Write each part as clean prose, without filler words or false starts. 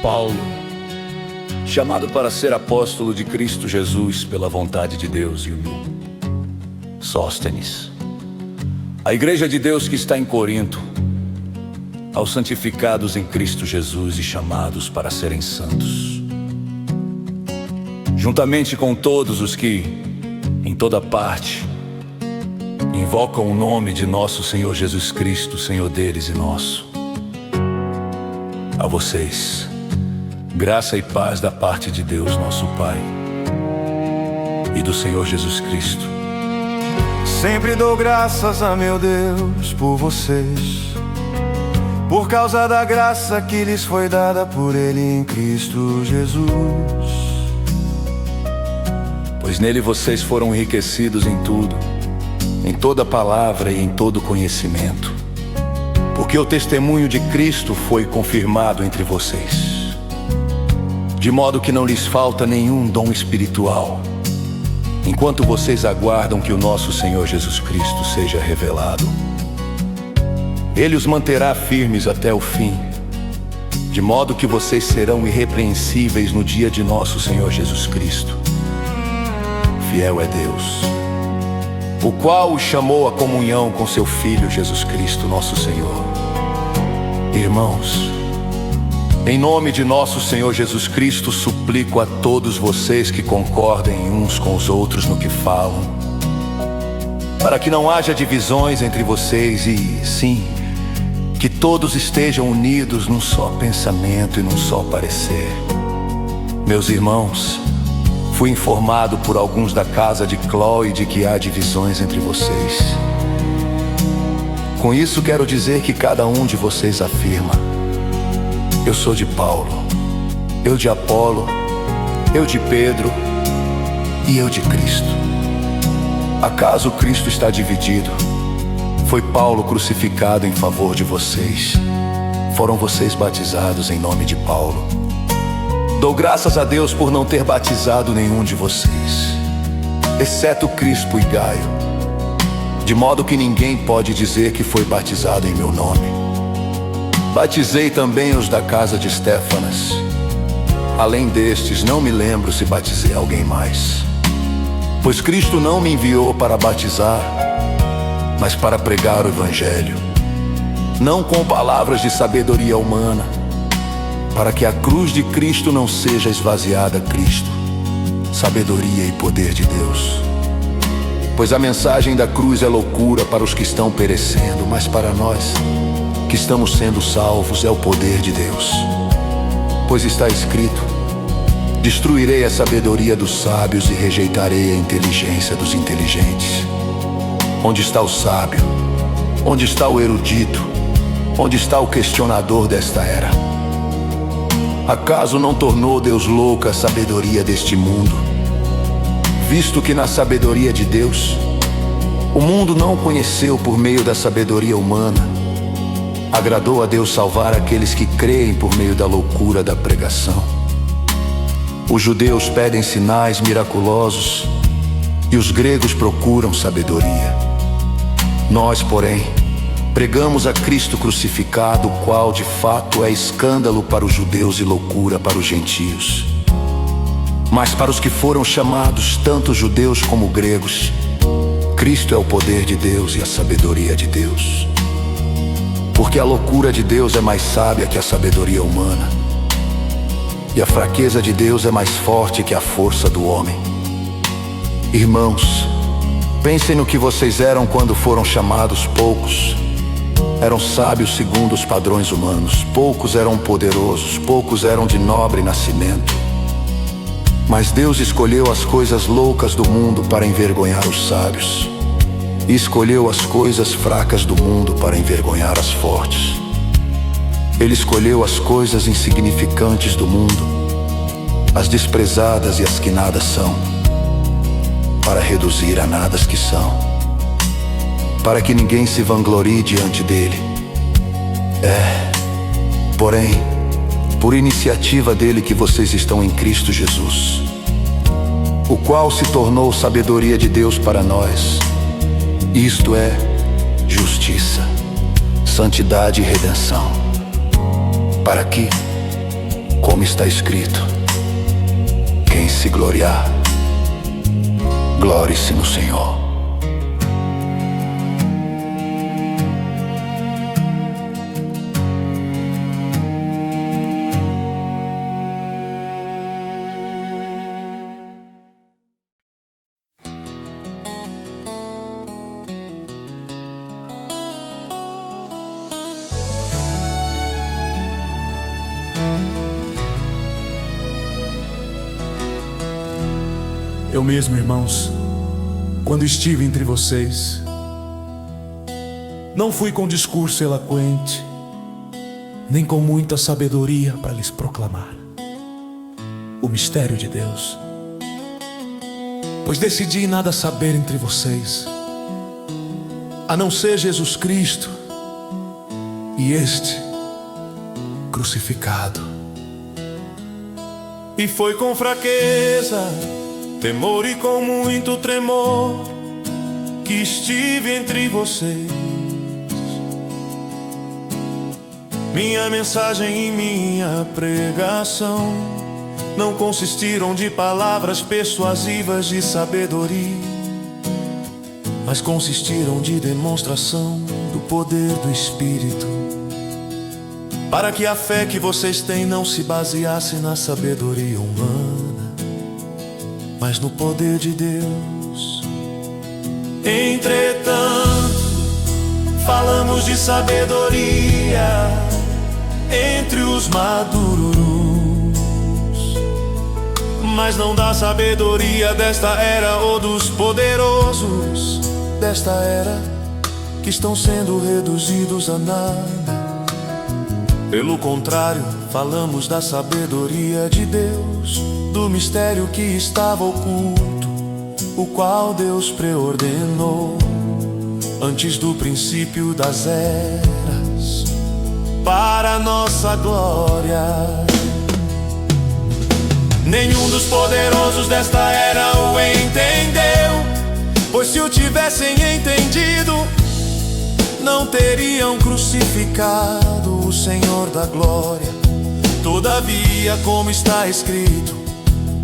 Paulo, chamado para ser apóstolo de Cristo Jesus pela vontade de Deus, e o Sóstenes, a igreja de Deus que está em Corinto, aos santificados em Cristo Jesus e chamados para serem santos, juntamente com todos os que, em toda parte, invocam o nome de nosso Senhor Jesus Cristo, Senhor deles e nosso. A vocês, graça e paz da parte de Deus, nosso Pai, e do Senhor Jesus Cristo. Sempre dou graças a meu Deus por vocês, por causa da graça que lhes foi dada por Ele em Cristo Jesus. Pois nele vocês foram enriquecidos em tudo, em toda palavra e em todo conhecimento, porque o testemunho de Cristo foi confirmado entre vocês, de modo que não lhes falta nenhum dom espiritual, enquanto vocês aguardam que o nosso Senhor Jesus Cristo seja revelado. Ele os manterá firmes até o fim, de modo que vocês serão irrepreensíveis no dia de nosso Senhor Jesus Cristo. Fiel é Deus, o qual os chamou à comunhão com seu Filho Jesus Cristo, nosso Senhor. Irmãos, em nome de nosso Senhor Jesus Cristo, suplico a todos vocês que concordem uns com os outros no que falam, para que não haja divisões entre vocês e, sim, que todos estejam unidos num só pensamento e num só parecer. Meus irmãos, fui informado por alguns da casa de Cloe de que há divisões entre vocês. Com isso quero dizer que cada um de vocês afirma: eu sou de Paulo, eu de Apolo, eu de Pedro e eu de Cristo. Acaso Cristo está dividido? Foi Paulo crucificado em favor de vocês. Foram vocês batizados em nome de Paulo. Dou graças a Deus por não ter batizado nenhum de vocês, exceto Crispo e Gaio, de modo que ninguém pode dizer que foi batizado em meu nome. Batizei também os da casa de Estéfanas. Além destes, não me lembro se batizei alguém mais. Pois Cristo não me enviou para batizar, mas para pregar o Evangelho, não com palavras de sabedoria humana, para que a cruz de Cristo não seja esvaziada a Cristo, sabedoria e poder de Deus. Pois a mensagem da cruz é loucura para os que estão perecendo, mas para nós que estamos sendo salvos é o poder de Deus. Pois está escrito: destruirei a sabedoria dos sábios e rejeitarei a inteligência dos inteligentes. Onde está o sábio? Onde está o erudito? Onde está o questionador desta era? Acaso não tornou Deus louca a sabedoria deste mundo, visto que na sabedoria de Deus o mundo não o conheceu por meio da sabedoria humana? Agradou a Deus salvar aqueles que creem por meio da loucura da pregação. Os judeus pedem sinais miraculosos e os gregos procuram sabedoria. Nós, porém, pregamos a Cristo crucificado, o qual de fato é escândalo para os judeus e loucura para os gentios. Mas para os que foram chamados, tanto judeus como gregos, Cristo é o poder de Deus e a sabedoria de Deus. Porque a loucura de Deus é mais sábia que a sabedoria humana, e a fraqueza de Deus é mais forte que a força do homem. Irmãos, pensem no que vocês eram quando foram chamados. Poucos eram sábios segundo os padrões humanos, poucos eram poderosos, poucos eram de nobre nascimento. Mas Deus escolheu as coisas loucas do mundo para envergonhar os sábios, e escolheu as coisas fracas do mundo para envergonhar as fortes. Ele escolheu as coisas insignificantes do mundo, as desprezadas e as que nada são, para reduzir a nada as que são, para que ninguém se vanglorie diante dele. Porém, por iniciativa dele que vocês estão em Cristo Jesus, o qual se tornou sabedoria de Deus para nós. Isto é justiça, santidade e redenção, para que, como está escrito: quem se gloriar, glórie-se no Senhor. Eu mesmo, irmãos, quando estive entre vocês, não fui com discurso eloquente, nem com muita sabedoria para lhes proclamar o mistério de Deus, pois decidi nada saber entre vocês, a não ser Jesus Cristo e este crucificado. E foi com fraqueza, temor e com muito tremor que estive entre vocês. Minha mensagem e minha pregação não consistiram de palavras persuasivas de sabedoria, mas consistiram de demonstração do poder do Espírito, para que a fé que vocês têm não se baseasse na sabedoria humana, mas no poder de Deus. Entretanto, falamos de sabedoria entre os madurus, mas não da sabedoria desta era ou dos poderosos desta era, que estão sendo reduzidos a nada. Pelo contrário, falamos da sabedoria de Deus, do mistério que estava oculto, o qual Deus preordenou antes do princípio das eras, para nossa glória. Nenhum dos poderosos desta era o entendeu, pois se o tivessem entendido, não teriam crucificado o Senhor da glória. Todavia, como está escrito,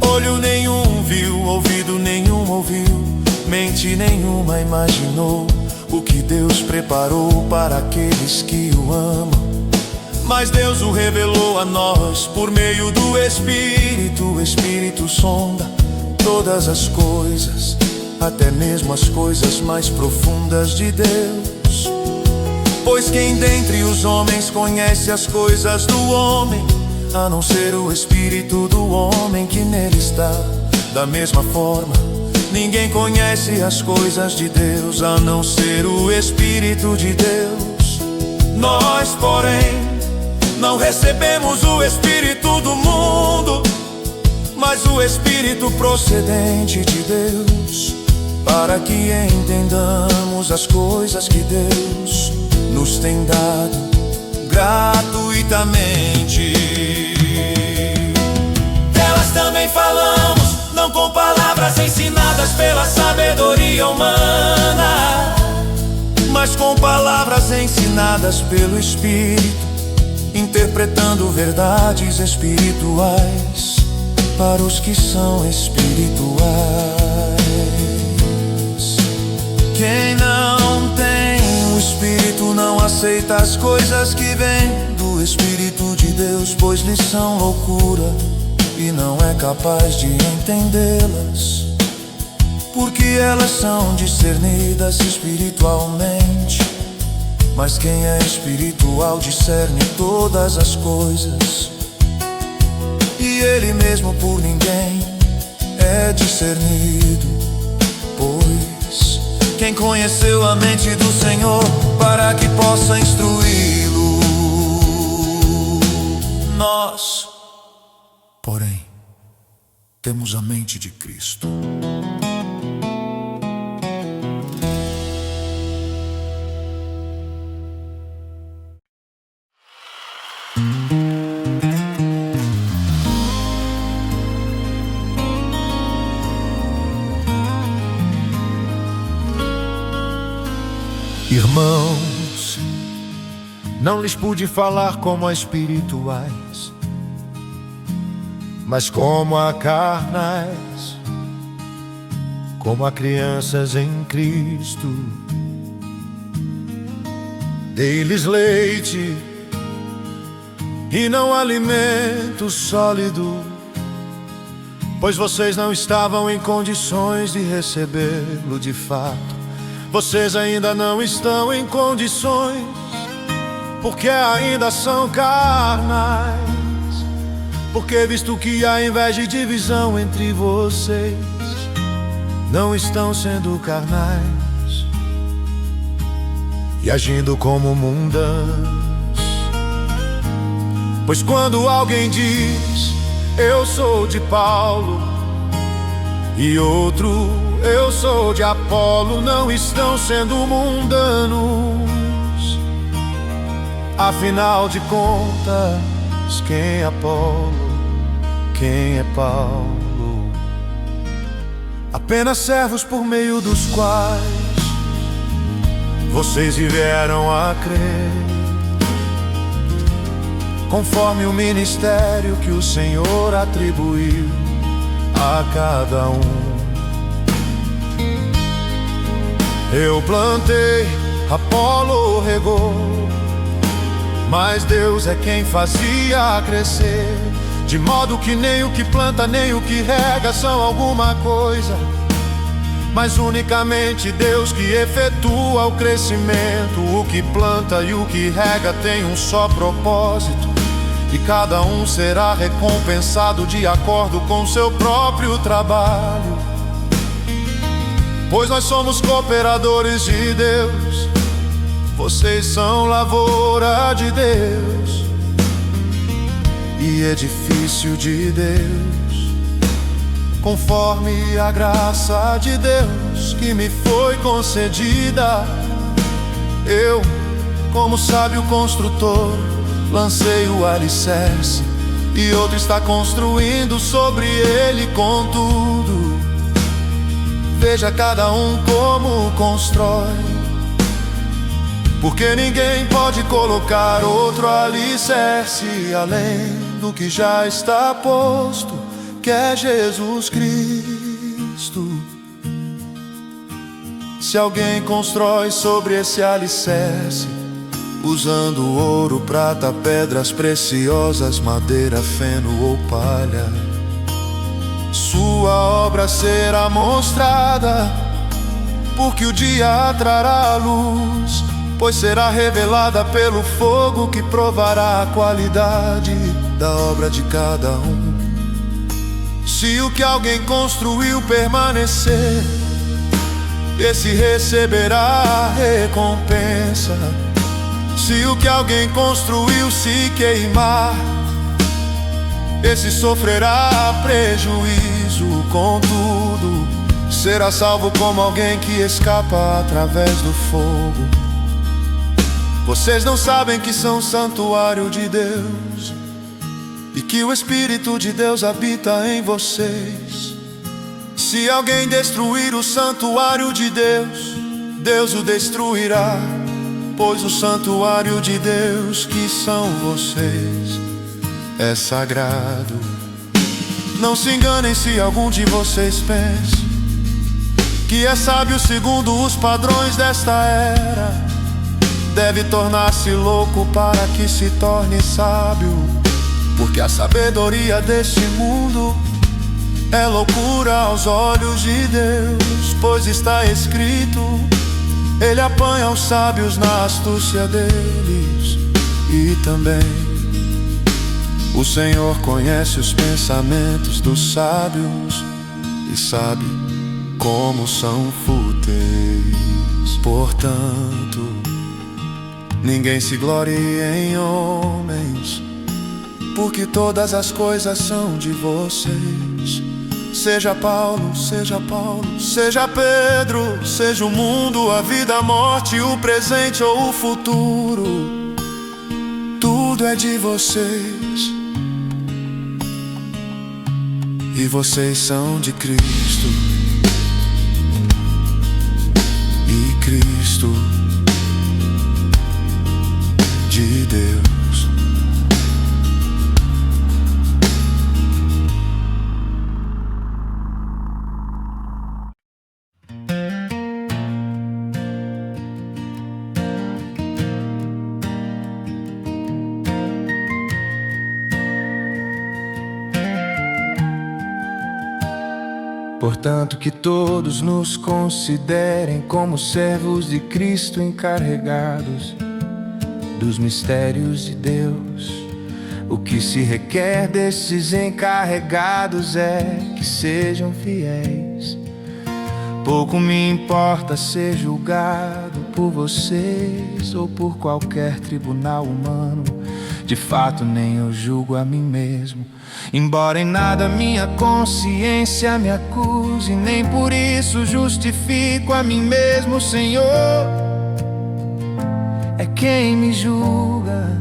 olho nenhum viu, ouvido nenhum ouviu, mente nenhuma imaginou o que Deus preparou para aqueles que o amam. Mas Deus o revelou a nós por meio do Espírito. O Espírito sonda todas as coisas, até mesmo as coisas mais profundas de Deus. Pois quem dentre os homens conhece as coisas do homem, a não ser o Espírito do homem que nele está? Da mesma forma, ninguém conhece as coisas de Deus, a não ser o Espírito de Deus. Nós, porém, não recebemos o Espírito do mundo, mas o Espírito procedente de Deus, para que entendamos as coisas que Deus nos tem dado gratuitamente. Delas também falamos, não com palavras ensinadas pela sabedoria humana, mas com palavras ensinadas pelo Espírito, interpretando verdades espirituais para os que são espirituais. Quem não tem o Espírito não aceita as coisas que vêm do Espírito de Deus, pois lhes são loucura e não é capaz de entendê-las, porque elas são discernidas espiritualmente. Mas quem é espiritual discerne todas as coisas, e ele mesmo por ninguém é discernido. Pois quem conheceu a mente do Senhor para que possa instruí-lo? Nós, porém, temos a mente de Cristo. Irmãos, não lhes pude falar como a espirituais, mas como a carnais, como a crianças em Cristo. Dei-lhes leite e não alimento sólido, pois vocês não estavam em condições de recebê-lo de fato. Vocês ainda não estão em condições, porque ainda são carnais. Porque visto que há inveja e divisão entre vocês, não estão sendo carnais e agindo como mundanos. Pois quando alguém diz, eu sou de Paulo, e outro, eu sou de Apolo, não estão sendo mundanos. Afinal de contas, quem é Apolo, quem é Paulo? Apenas servos por meio dos quais vocês vieram a crer, conforme o ministério que o Senhor atribuiu a cada um. Eu plantei, Apolo regou, mas Deus é quem fazia crescer. De modo que nem o que planta nem o que rega são alguma coisa, mas unicamente Deus que efetua o crescimento. O que planta e o que rega tem um só propósito, e cada um será recompensado de acordo com seu próprio trabalho. Pois nós somos cooperadores de Deus, vocês são lavoura de Deus e edifício de Deus, conforme a graça de Deus que me foi concedida. Eu, como sábio construtor, lancei o alicerce, e outro está construindo sobre ele. Contudo, veja cada um como constrói, porque ninguém pode colocar outro alicerce além do que já está posto, que é Jesus Cristo. Se alguém constrói sobre esse alicerce, usando ouro, prata, pedras preciosas, madeira, feno ou palha, sua obra será mostrada, porque o dia trará a luz, pois será revelada pelo fogo que provará a qualidade da obra de cada um. Se o que alguém construiu permanecer, esse receberá a recompensa. Se o que alguém construiu se queimar, esse sofrerá prejuízo. Contudo, será salvo como alguém que escapa através do fogo. Vocês não sabem que são santuário de Deus e que o Espírito de Deus habita em vocês. Se alguém destruir o santuário de Deus, Deus o destruirá, pois o santuário de Deus, que são vocês, é sagrado. Não se enganem se algum de vocês pensa que é sábio segundo os padrões desta era. Deve tornar-se louco para que se torne sábio, porque a sabedoria deste mundo é loucura aos olhos de Deus. Pois está escrito, Ele apanha os sábios na astúcia deles. E também o Senhor conhece os pensamentos dos sábios e sabe como são fúteis. Portanto, ninguém se glorie em homens, porque todas as coisas são de vocês. Seja Paulo, seja Pedro, seja o mundo, a vida, a morte, o presente ou o futuro, tudo é de vocês. E vocês são de Cristo, e Cristo de Deus. Portanto, que todos nos considerem como servos de Cristo, encarregados dos mistérios de Deus. O que se requer desses encarregados é que sejam fiéis. Pouco me importa ser julgado por vocês ou por qualquer tribunal humano. De fato, nem eu julgo a mim mesmo, embora em nada minha consciência me acuse, nem por isso justifico a mim mesmo. O Senhor é quem me julga.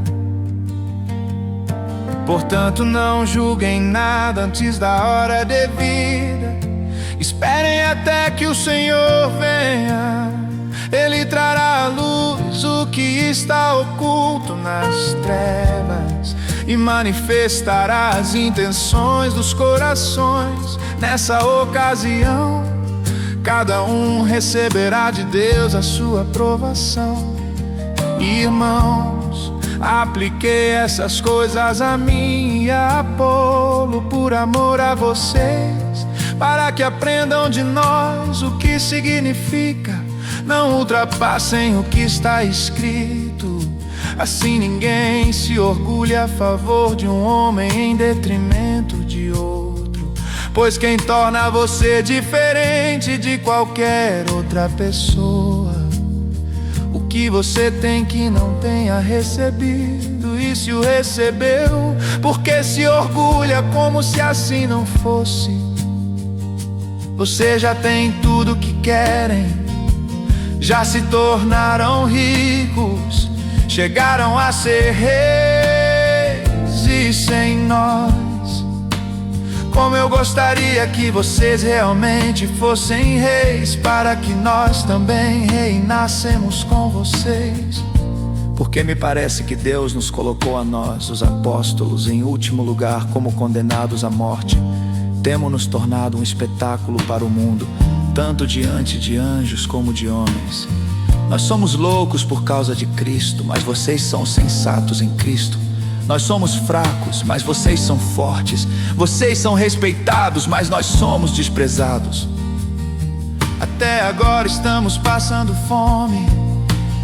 Portanto, não julguem nada antes da hora devida. Esperem até que o Senhor venha. Ele trará à luz o que está oculto nas trevas e manifestará as intenções dos corações. Nessa ocasião, cada um receberá de Deus a sua aprovação. Irmãos, apliquei essas coisas a mim e a Apolo por amor a vocês, para que aprendam de nós o que significa não ultrapassem o que está escrito. Assim ninguém se orgulha a favor de um homem em detrimento de outro, pois quem torna você diferente de qualquer outra pessoa? O que você tem que não tenha recebido, e se o recebeu, porque se orgulha como se assim não fosse? Você já tem tudo que querem, já se tornaram ricos, chegaram a ser reis, e sem nós, como eu gostaria que vocês realmente fossem reis, para que nós também reinássemos com vocês. Porque me parece que Deus nos colocou a nós, os apóstolos, em último lugar como condenados à morte. Temos nos tornado um espetáculo para o mundo, tanto diante de anjos como de homens. Nós somos loucos por causa de Cristo, mas vocês são sensatos em Cristo. Nós somos fracos, mas vocês são fortes. Vocês são respeitados, mas nós somos desprezados. Até agora estamos passando fome,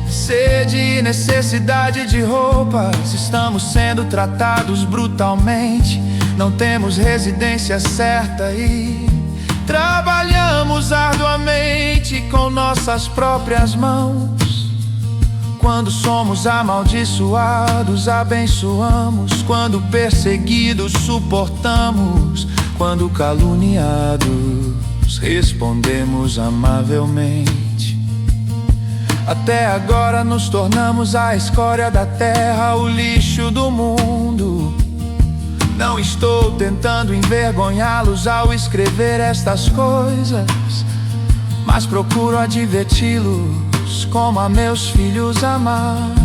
sede e necessidade de roupas. Estamos sendo tratados brutalmente, não temos residência certa e trabalhamos arduamente com nossas próprias mãos. Quando somos amaldiçoados, abençoamos. Quando perseguidos, suportamos. Quando caluniados, respondemos amavelmente. Até agora nos tornamos a escória da terra, o lixo do mundo. Não estou tentando envergonhá-los ao escrever estas coisas, mas procuro adverti-los como a meus filhos amados.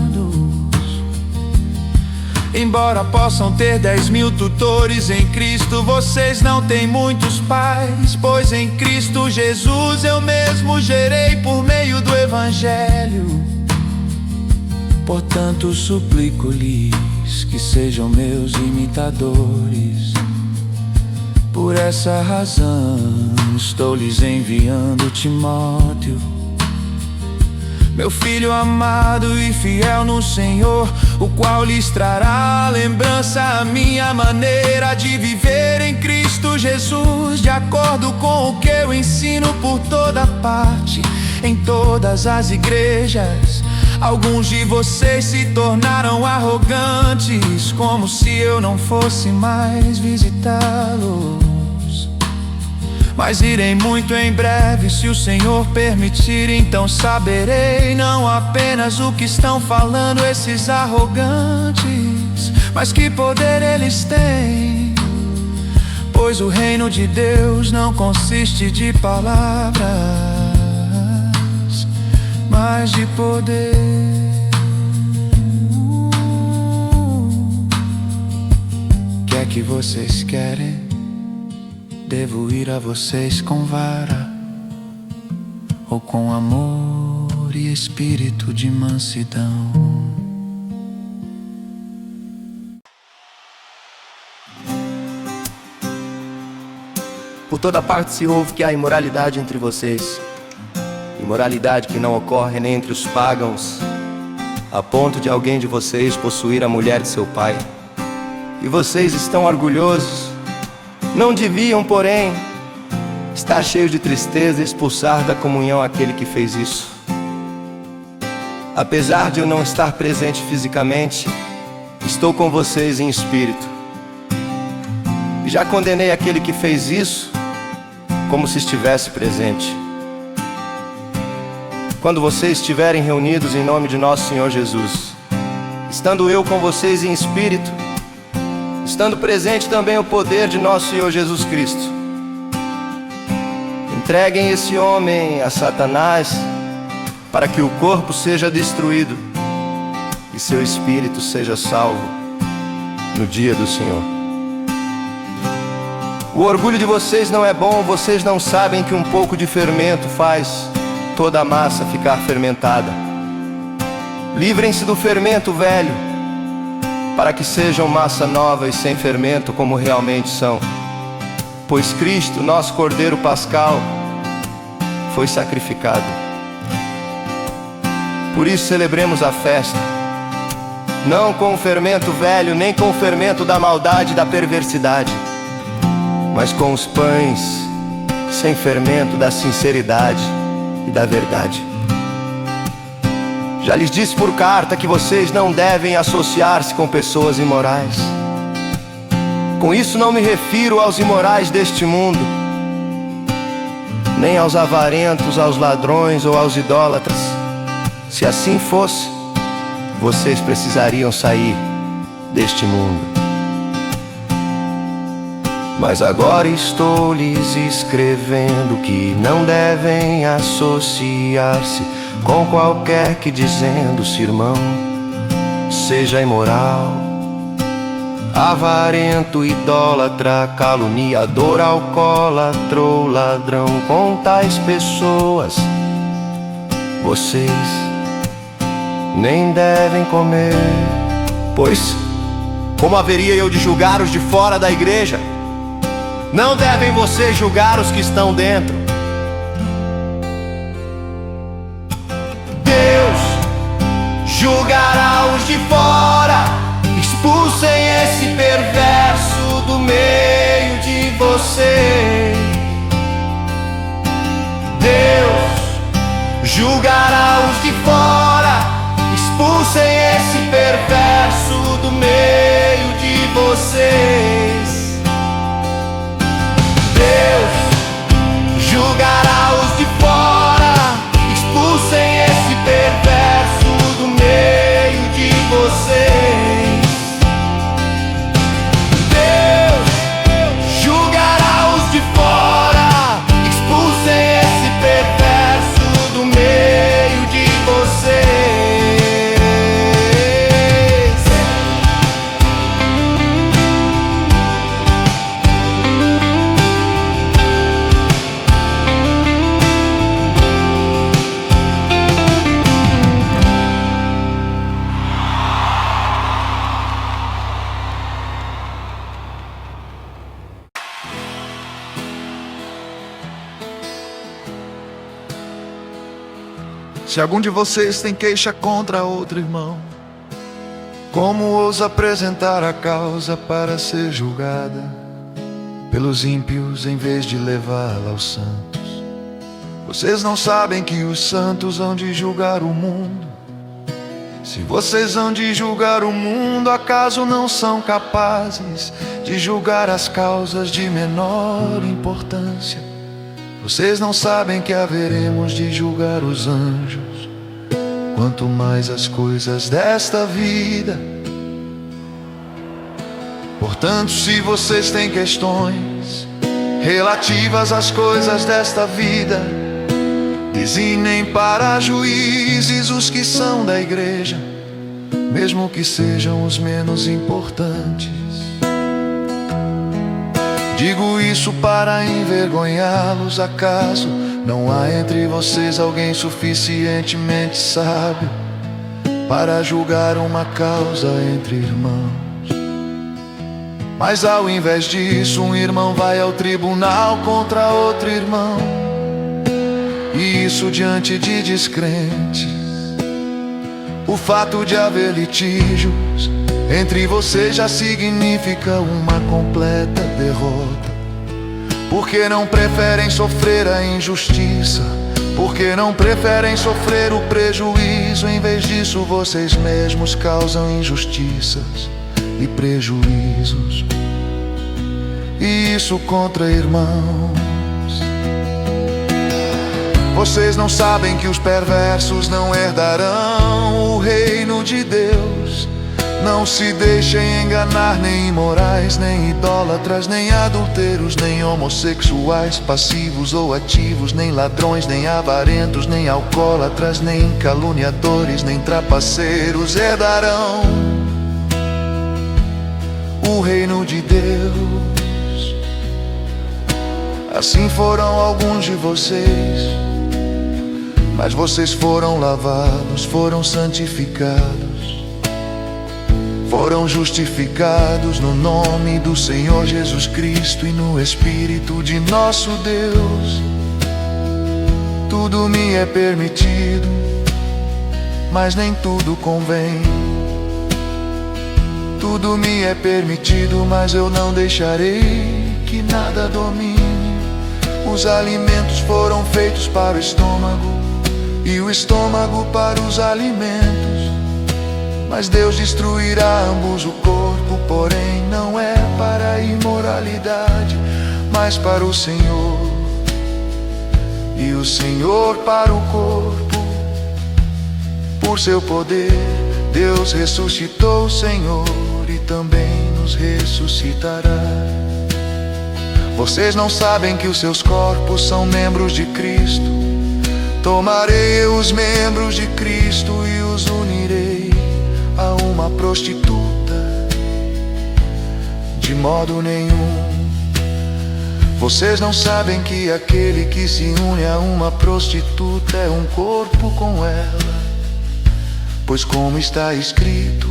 Embora possam ter 10.000 tutores em Cristo, vocês não têm muitos pais, pois em Cristo Jesus eu mesmo gerei por meio do Evangelho. Portanto, suplico-lhes que sejam meus imitadores. Por essa razão estou lhes enviando Timóteo, meu filho amado e fiel no Senhor, o qual lhes trará a lembrança a minha maneira de viver em Cristo Jesus, de acordo com o que eu ensino por toda parte, em todas as igrejas. Alguns de vocês se tornaram arrogantes, como se eu não fosse mais visitá-los. Mas irei muito em breve, se o Senhor permitir, então saberei não apenas o que estão falando esses arrogantes, mas que poder eles têm. Pois o reino de Deus não consiste de palavras, mas de poder. Que é que vocês querem? Devo ir a vocês com vara, ou com amor e espírito de mansidão? Por toda parte se ouve que há imoralidade entre vocês, imoralidade que não ocorre nem entre os pagãos, a ponto de alguém de vocês possuir a mulher de seu pai. E vocês estão orgulhosos. Não deviam, porém, estar cheios de tristeza e expulsar da comunhão aquele que fez isso. Apesar de eu não estar presente fisicamente, estou com vocês em espírito. E já condenei aquele que fez isso como se estivesse presente. Quando vocês estiverem reunidos em nome de nosso Senhor Jesus, estando eu com vocês em espírito, estando presente também o poder de nosso Senhor Jesus Cristo, entreguem esse homem a Satanás, para que o corpo seja destruído e seu espírito seja salvo no dia do Senhor. O orgulho de vocês não é bom. Vocês não sabem que um pouco de fermento faz toda a massa ficar fermentada. Livrem-se do fermento velho, para que sejam massa nova e sem fermento, como realmente são. Pois Cristo, nosso Cordeiro Pascal, foi sacrificado. Por isso celebremos a festa, não com o fermento velho, nem com o fermento da maldade e da perversidade, mas com os pães sem fermento da sinceridade e da verdade. Já lhes disse por carta que vocês não devem associar-se com pessoas imorais. Com isso não me refiro aos imorais deste mundo, nem aos avarentos, aos ladrões ou aos idólatras. Se assim fosse, vocês precisariam sair deste mundo. Mas agora estou lhes escrevendo que não devem associar-se com qualquer que, dizendo-se irmão, seja imoral, avarento, idólatra, caluniador, alcoólatra ou ladrão. Com tais pessoas vocês nem devem comer. Pois como haveria eu de julgar os de fora da igreja? Não devem vocês julgar os que estão dentro. Deus julgará os de fora. Expulsem esse perverso do meio de vocês. Deus julgará os de fora. Expulsem esse perverso do meio de vocês. Deus julgará os de fora. Expulsem esse perverso do meio de vocês. Deus julgará os de fora. Expulsem esse perverso do meio de vocês. Se algum de vocês tem queixa contra outro irmão, como ousa apresentar a causa para ser julgada pelos ímpios em vez de levá-la aos santos? Vocês não sabem que os santos hão de julgar o mundo? Se vocês hão de julgar o mundo, acaso não são capazes de julgar as causas de menor importância? Vocês não sabem que haveremos de julgar os anjos, quanto mais as coisas desta vida. Portanto, se vocês têm questões relativas às coisas desta vida, designem para juízes os que são da igreja, mesmo que sejam os menos importantes. Digo isso para envergonhá-los. Acaso não há entre vocês alguém suficientemente sábio para julgar uma causa entre irmãos? Mas ao invés disso, um irmão vai ao tribunal contra outro irmão, e isso diante de descrentes. O fato de haver litígios entre vocês já significa uma completa derrota. Porque não preferem sofrer a injustiça, porque não preferem sofrer o prejuízo. Em vez disso, vocês mesmos causam injustiças e prejuízos, e isso contra irmãos. Vocês não sabem que os perversos não herdarão o reino de Deus. Não se deixem enganar, nem imorais, nem idólatras, nem adulteiros, nem homossexuais, passivos ou ativos, nem ladrões, nem avarentos, nem alcoólatras, nem caluniadores, nem trapaceiros herdarão o reino de Deus. Assim foram alguns de vocês, mas vocês foram lavados, foram santificados, foram justificados no nome do Senhor Jesus Cristo e no Espírito de nosso Deus. Tudo me é permitido, mas nem tudo convém. Tudo me é permitido, mas eu não deixarei que nada domine. Os alimentos foram feitos para o estômago, e o estômago para os alimentos. Mas Deus destruirá ambos o corpo, porém não é para a imoralidade, mas para o Senhor, e o Senhor para o corpo. Por seu poder, Deus ressuscitou o Senhor e também nos ressuscitará. Vocês não sabem que os seus corpos são membros de Cristo? Tomarei eu os membros de Cristo e os unirei a uma prostituta? De modo nenhum. Vocês não sabem que aquele que se une a uma prostituta é um corpo com ela? Pois como está escrito,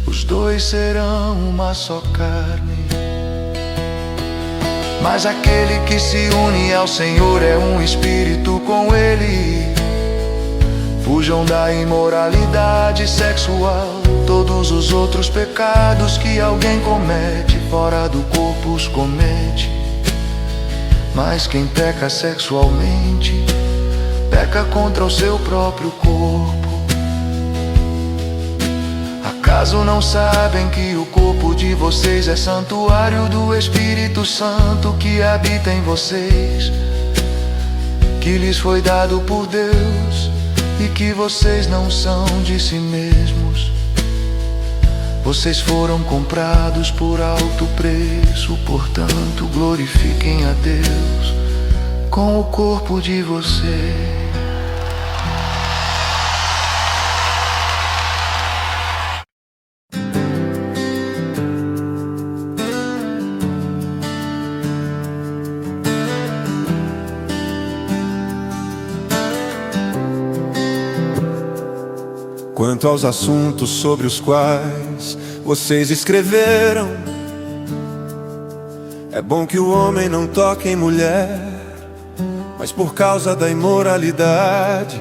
os dois serão uma só carne. Mas aquele que se une ao Senhor é um espírito com Ele. Fujam da imoralidade sexual. Todos os outros pecados que alguém comete fora do corpo os comete. Mas quem peca sexualmente peca contra o seu próprio corpo. Acaso não sabem que o corpo de vocês é santuário do Espírito Santo que habita em vocês, que lhes foi dado por Deus, e que vocês não são de si mesmos? Vocês foram comprados por alto preço, portanto glorifiquem a Deus com o corpo de vocês. Quanto aos assuntos sobre os quais vocês escreveram, é bom que o homem não toque em mulher, mas por causa da imoralidade,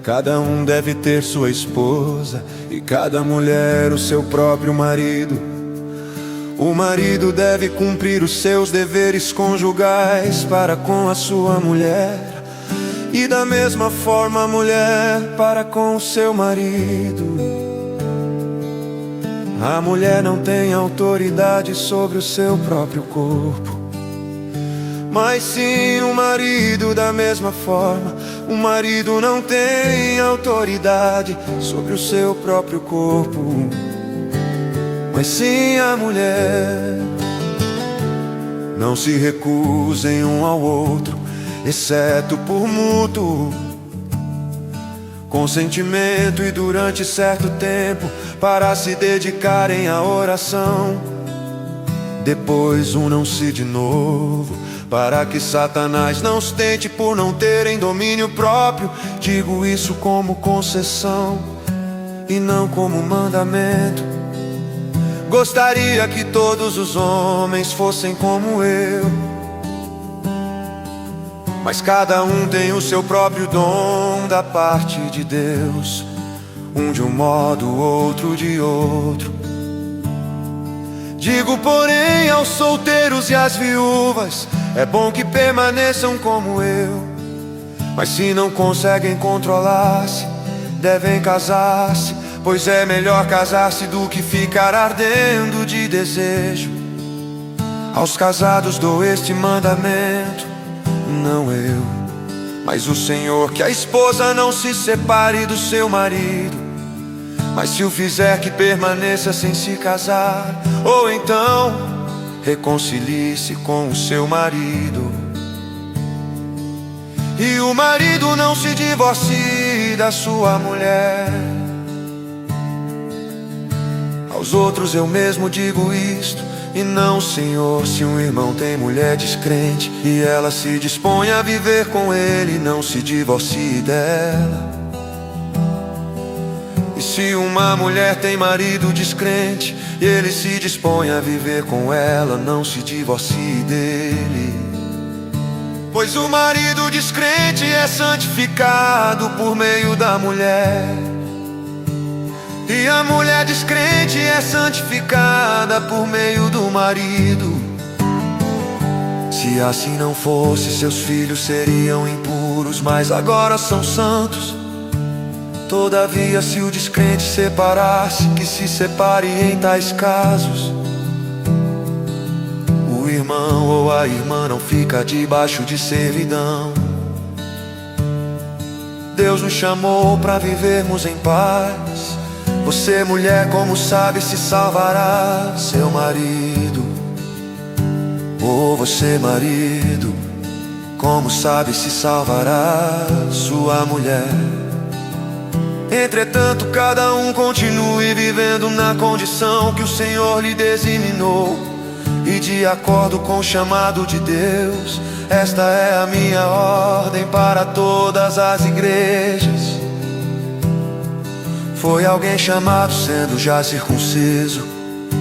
cada um deve ter sua esposa e cada mulher o seu próprio marido. O marido deve cumprir os seus deveres conjugais para com a sua mulher, e da mesma forma a mulher para com o seu marido. A mulher não tem autoridade sobre o seu próprio corpo, mas sim o marido. Da mesma forma, o marido não tem autoridade sobre o seu próprio corpo, mas sim a mulher. Não se recusem um ao outro, exceto por mútuo consentimento e durante certo tempo, para se dedicarem à oração. Depois unam-se de novo, para que Satanás não os tente por não terem domínio próprio. Digo isso como concessão e não como mandamento, Gostaria que todos os homens fossem como eu, mas cada um tem o seu próprio dom da parte de Deus, um de um modo, outro de outro. Digo, porém, aos solteiros e às viúvas, é bom que permaneçam como eu, mas se não conseguem controlar-se, devem casar-se, pois é melhor casar-se do que ficar ardendo de desejo. Aos casados dou este mandamento, não eu, mas o Senhor, que a esposa não se separe do seu marido, mas se o fizer que permaneça sem se casar, ou então reconcilie-se com o seu marido. E o marido não se divorcie da sua mulher. Aos outros eu mesmo digo isto, e não, Senhor, se um irmão tem mulher descrente e ela se dispõe a viver com ele, não se divorcie dela. E se uma mulher tem marido descrente e ele se dispõe a viver com ela, não se divorcie dele. Pois o marido descrente é santificado por meio da mulher, e a mulher descrente é santificada por meio do marido. Se assim não fosse, seus filhos seriam impuros, mas agora são santos. Todavia, se o descrente separar-se, que se separe em tais casos. O irmão ou a irmã não fica debaixo de servidão. Deus nos chamou para vivermos em paz. Você, mulher, como sabe, se salvará seu marido. Ou você, marido, como sabe, se salvará sua mulher. Entretanto, cada um continue vivendo na condição que o Senhor lhe designou, e de acordo com o chamado de Deus. Esta é a minha ordem para todas as igrejas. Foi alguém chamado sendo já circunciso,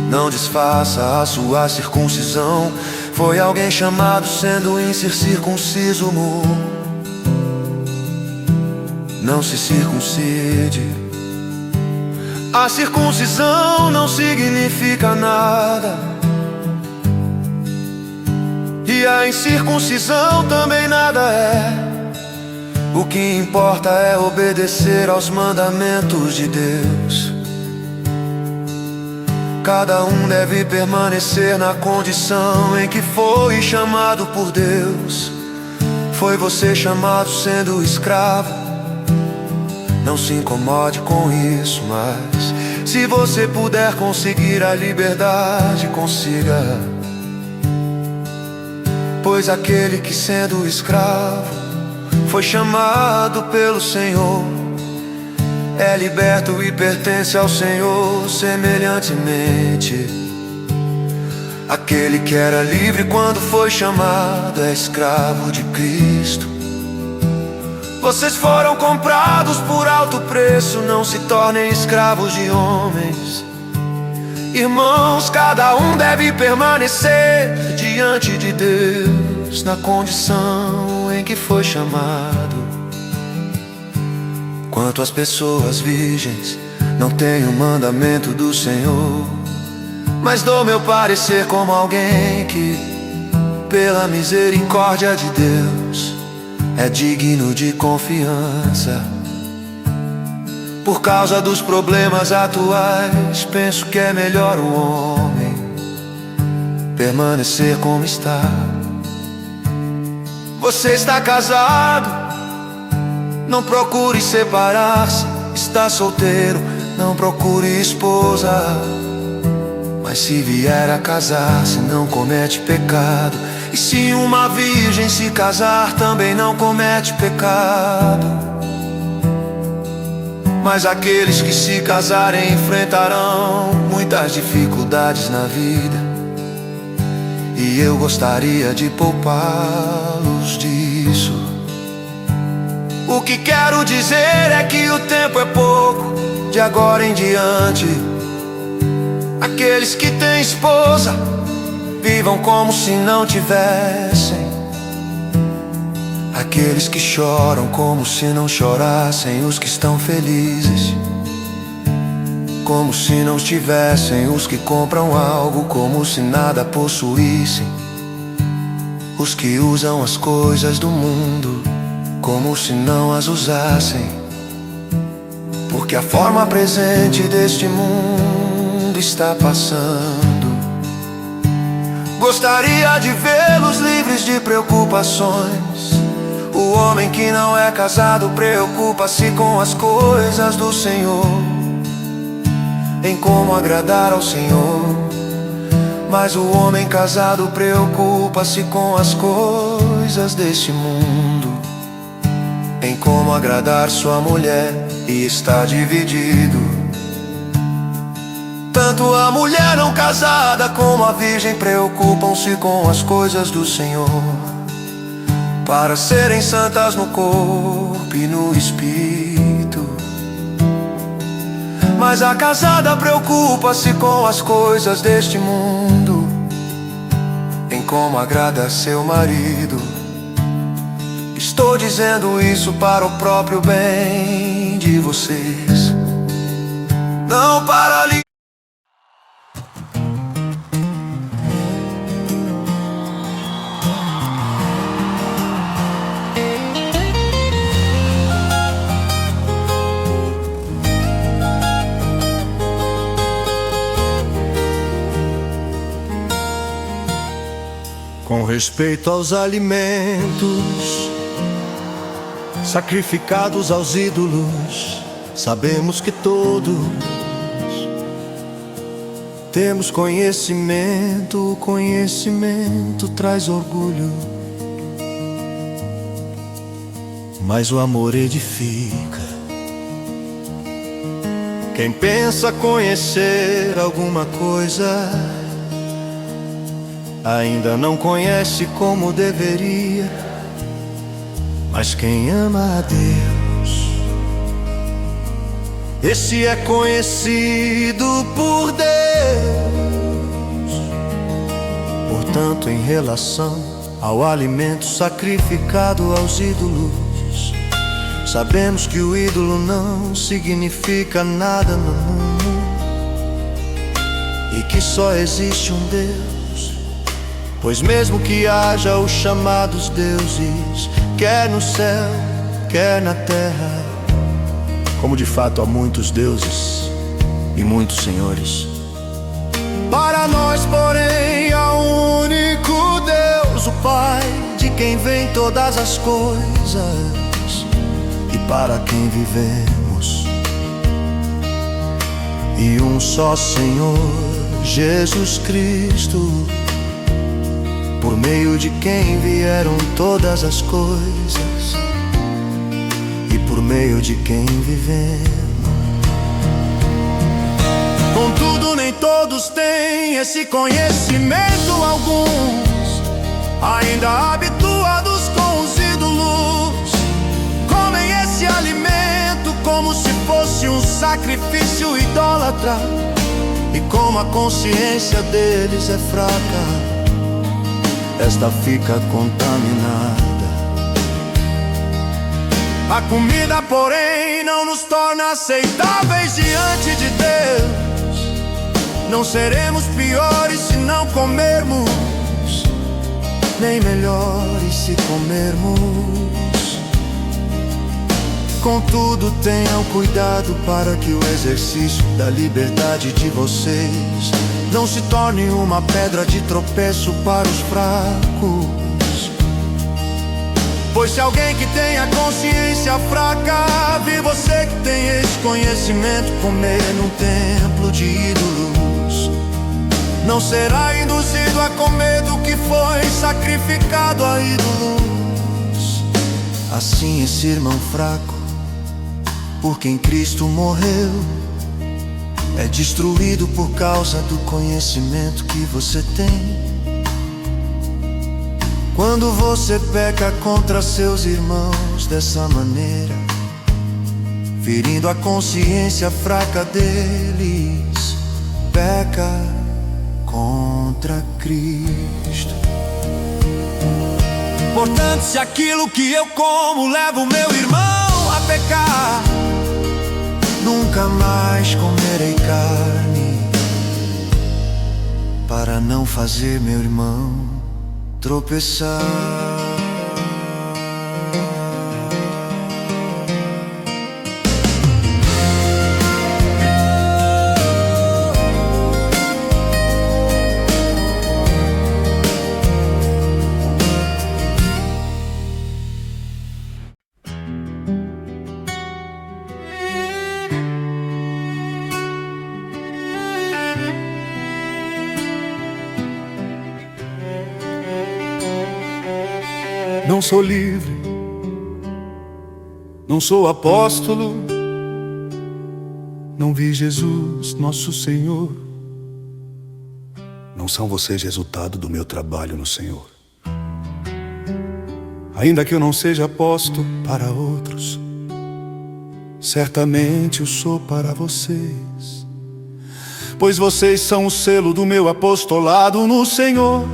não desfaça a sua circuncisão. Foi alguém chamado sendo incircunciso, não se circuncide. A circuncisão não significa nada, e a incircuncisão também nada é. O que importa é obedecer aos mandamentos de Deus. Cada um deve permanecer na condição em que foi chamado por Deus. Foi você chamado sendo escravo, não se incomode com isso, mas se você puder conseguir a liberdade, consiga. Pois aquele que sendo escravo foi chamado pelo Senhor, é liberto e pertence ao Senhor. Semelhantemente, aquele que era livre quando foi chamado é escravo de Cristo. Vocês foram comprados por alto preço, não se tornem escravos de homens. Irmãos, cada um deve permanecer diante de Deus na condição em que foi chamado. Quanto às pessoas virgens, não tenho mandamento do Senhor, mas dou meu parecer como alguém que, pela misericórdia de Deus, é digno de confiança. Por causa dos problemas atuais, penso que é melhor o homem permanecer como está. Você está casado, não procure separar-se. Está solteiro, não procure esposa. Mas se vier a casar-se, não comete pecado. E se uma virgem se casar, também não comete pecado. Mas aqueles que se casarem enfrentarão muitas dificuldades na vida, e eu gostaria de poupá-los disso. O que quero dizer é que o tempo é pouco, de agora em diante. Aqueles que têm esposa, vivam como se não tivessem. Aqueles que choram como se não chorassem. Os que estão felizes, como se não estivessem. Os que compram algo como se nada possuíssem. Os que usam as coisas do mundo como se não as usassem. Porque a forma presente deste mundo está passando. Gostaria de vê-los livres de preocupações. O homem que não é casado preocupa-se com as coisas do Senhor, em como agradar ao Senhor. Mas o homem casado preocupa-se com as coisas deste mundo, em como agradar sua mulher, e está dividido. Tanto a mulher não casada como a virgem preocupam-se com as coisas do Senhor, para serem santas no corpo e no espírito. Mas a casada preocupa-se com as coisas deste mundo, em como agrada seu marido. Estou dizendo isso para o próprio bem de vocês, não para lhe... Com respeito aos alimentos sacrificados aos ídolos, sabemos que todos temos conhecimento. O conhecimento traz orgulho, mas o amor edifica. Quem pensa conhecer alguma coisa ainda não conhece como deveria. Mas quem ama a Deus, esse é conhecido por Deus. Portanto, em relação ao alimento sacrificado aos ídolos, sabemos que o ídolo não significa nada no mundo, e que só existe um Deus. Pois mesmo que haja os chamados deuses, quer no céu, quer na terra, como de fato há muitos deuses e muitos senhores, para nós, porém, há um único Deus, o Pai, de quem vêm todas as coisas e para quem vivemos, e um só Senhor, Jesus Cristo, por meio de quem vieram todas as coisas e por meio de quem vivemos. Contudo, nem todos têm esse conhecimento. Alguns, ainda habituados com os ídolos, comem esse alimento como se fosse um sacrifício idólatra. E como a consciência deles é fraca, esta fica contaminada. A comida, porém, não nos torna aceitáveis diante de Deus. Não seremos piores se não comermos, nem melhores se comermos. Contudo, tenham cuidado para que o exercício da liberdade de vocês não se torne uma pedra de tropeço para os fracos. Pois se alguém que tem a consciência fraca vir você que tem esse conhecimento comer num templo de ídolos, não será induzido a comer do que foi sacrificado a ídolos. Assim esse irmão fraco, por quem Cristo morreu, é destruído por causa do conhecimento que você tem. Quando você peca contra seus irmãos dessa maneira, ferindo a consciência fraca deles, peca contra Cristo. Portanto, se aquilo que eu como leva o meu irmão a pecar, Nunca mais comerei carne, para não fazer meu irmão tropeçar. Não sou livre, não sou apóstolo, não vi Jesus, nosso Senhor. Não são vocês resultado do meu trabalho no Senhor. Ainda que eu não seja apóstolo para outros, certamente eu sou para vocês, pois vocês são o selo do meu apostolado no Senhor.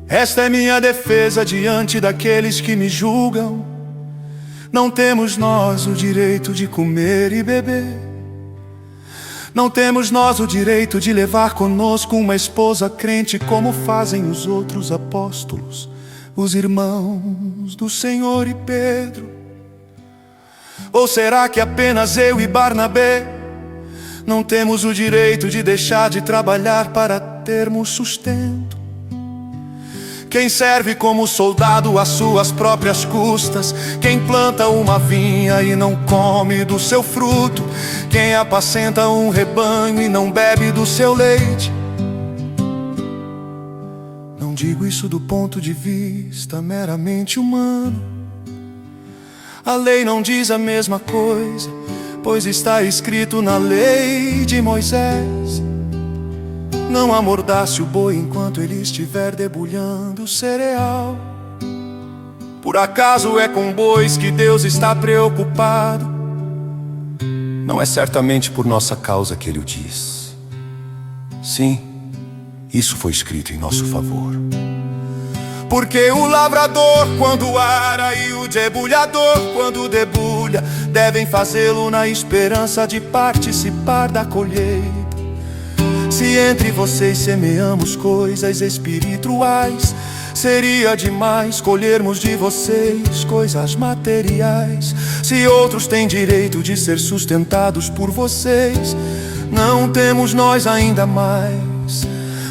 Esta é minha defesa diante daqueles que me julgam. Não temos nós o direito de comer e beber. Não temos nós o direito de levar conosco uma esposa crente como fazem os outros apóstolos, os irmãos do Senhor e Pedro. Ou será que apenas eu e Barnabé não temos o direito de deixar de trabalhar para termos sustento? Quem serve como soldado às suas próprias custas, quem planta uma vinha e não come do seu fruto, quem apacenta um rebanho e não bebe do seu leite. Não digo isso do ponto de vista meramente humano. A lei não diz a mesma coisa, pois está escrito na lei de Moisés: não amordace o boi enquanto ele estiver debulhando o cereal. Por acaso é com bois que Deus está preocupado? Não é certamente por nossa causa que ele o diz. Sim, isso foi escrito em nosso favor. Porque o lavrador quando ara e o debulhador quando debulha devem fazê-lo na esperança de participar da colheita. Se entre vocês semeamos coisas espirituais, seria demais colhermos de vocês coisas materiais. Se outros têm direito de ser sustentados por vocês, não temos nós ainda mais.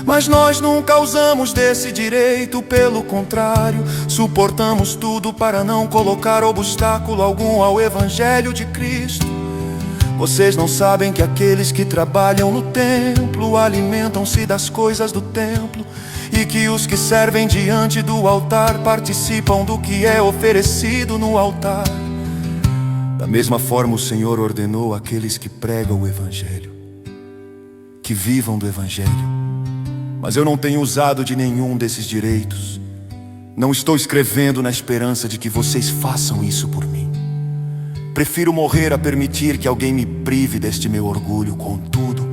Mas nós nunca usamos desse direito, pelo contrário, suportamos tudo para não colocar obstáculo algum ao Evangelho de Cristo. Vocês não sabem que aqueles que trabalham no templo alimentam-se das coisas do templo, e que os que servem diante do altar participam do que é oferecido no altar? Da mesma forma, o Senhor ordenou àqueles que pregam o Evangelho que vivam do Evangelho. Mas eu não tenho usado de nenhum desses direitos. Não estou escrevendo na esperança de que vocês façam isso por mim. Prefiro morrer a permitir que alguém me prive deste meu orgulho. Contudo,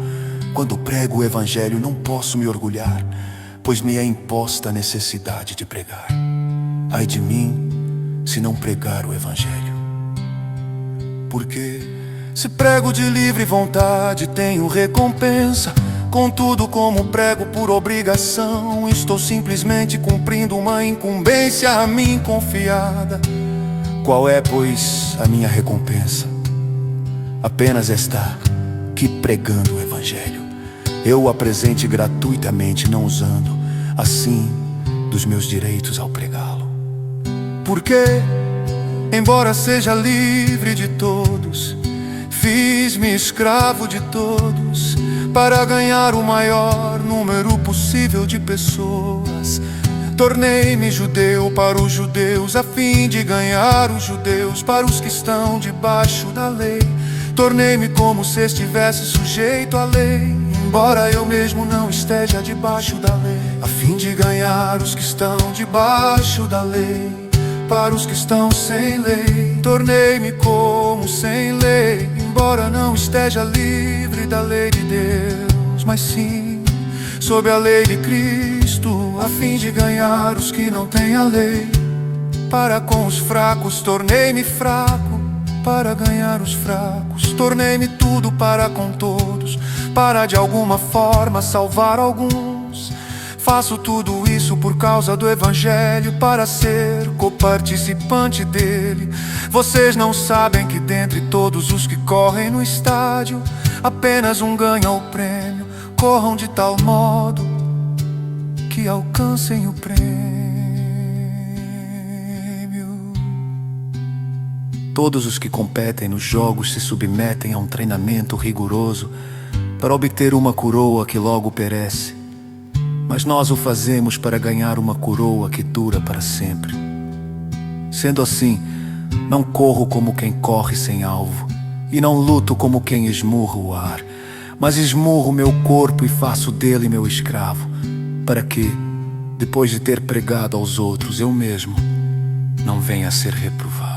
quando prego o Evangelho, não posso me orgulhar, pois me é imposta a necessidade de pregar. Ai de mim, se não pregar o Evangelho. Porque se prego de livre vontade, tenho recompensa. Contudo, como prego por obrigação, estou simplesmente cumprindo uma incumbência a mim confiada. Qual é, pois, a minha recompensa? Apenas esta, que pregando o Evangelho, eu o apresente gratuitamente, não usando, assim, dos meus direitos ao pregá-lo. Porque, embora seja livre de todos, fiz-me escravo de todos, para ganhar o maior número possível de pessoas. Tornei-me judeu para os judeus, a fim de ganhar os judeus para os que estão debaixo da lei. Tornei-me como se estivesse sujeito à lei, embora eu mesmo não esteja debaixo da lei, a fim de ganhar os que estão debaixo da lei para os que estão sem lei. Tornei-me como sem lei, embora não esteja livre da lei de Deus, mas sim sob a lei de Cristo, a fim de ganhar os que não têm a lei. Para com os fracos tornei-me fraco, para ganhar os fracos tornei-me tudo para com todos, para de alguma forma salvar alguns. Faço tudo isso por causa do Evangelho, para ser coparticipante dele. Vocês não sabem que dentre todos os que correm no estádio, apenas um ganha o prêmio. Corram de tal modo que alcancem o prêmio. Todos os que competem nos jogos se submetem a um treinamento rigoroso para obter uma coroa que logo perece. Mas nós o fazemos para ganhar uma coroa que dura para sempre. Sendo assim, não corro como quem corre sem alvo, e não luto como quem esmurra o ar, mas esmurro meu corpo e faço dele meu escravo, para que, depois de ter pregado aos outros, eu mesmo não venha a ser reprovado.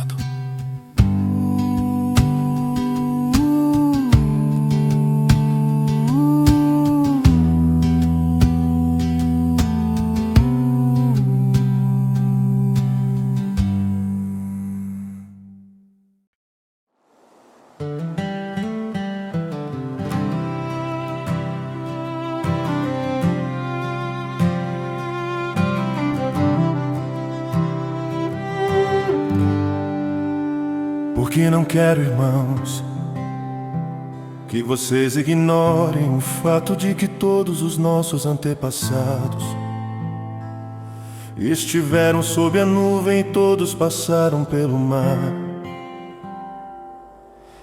Porque não quero, irmãos, que vocês ignorem o fato de que todos os nossos antepassados estiveram sob a nuvem e todos passaram pelo mar.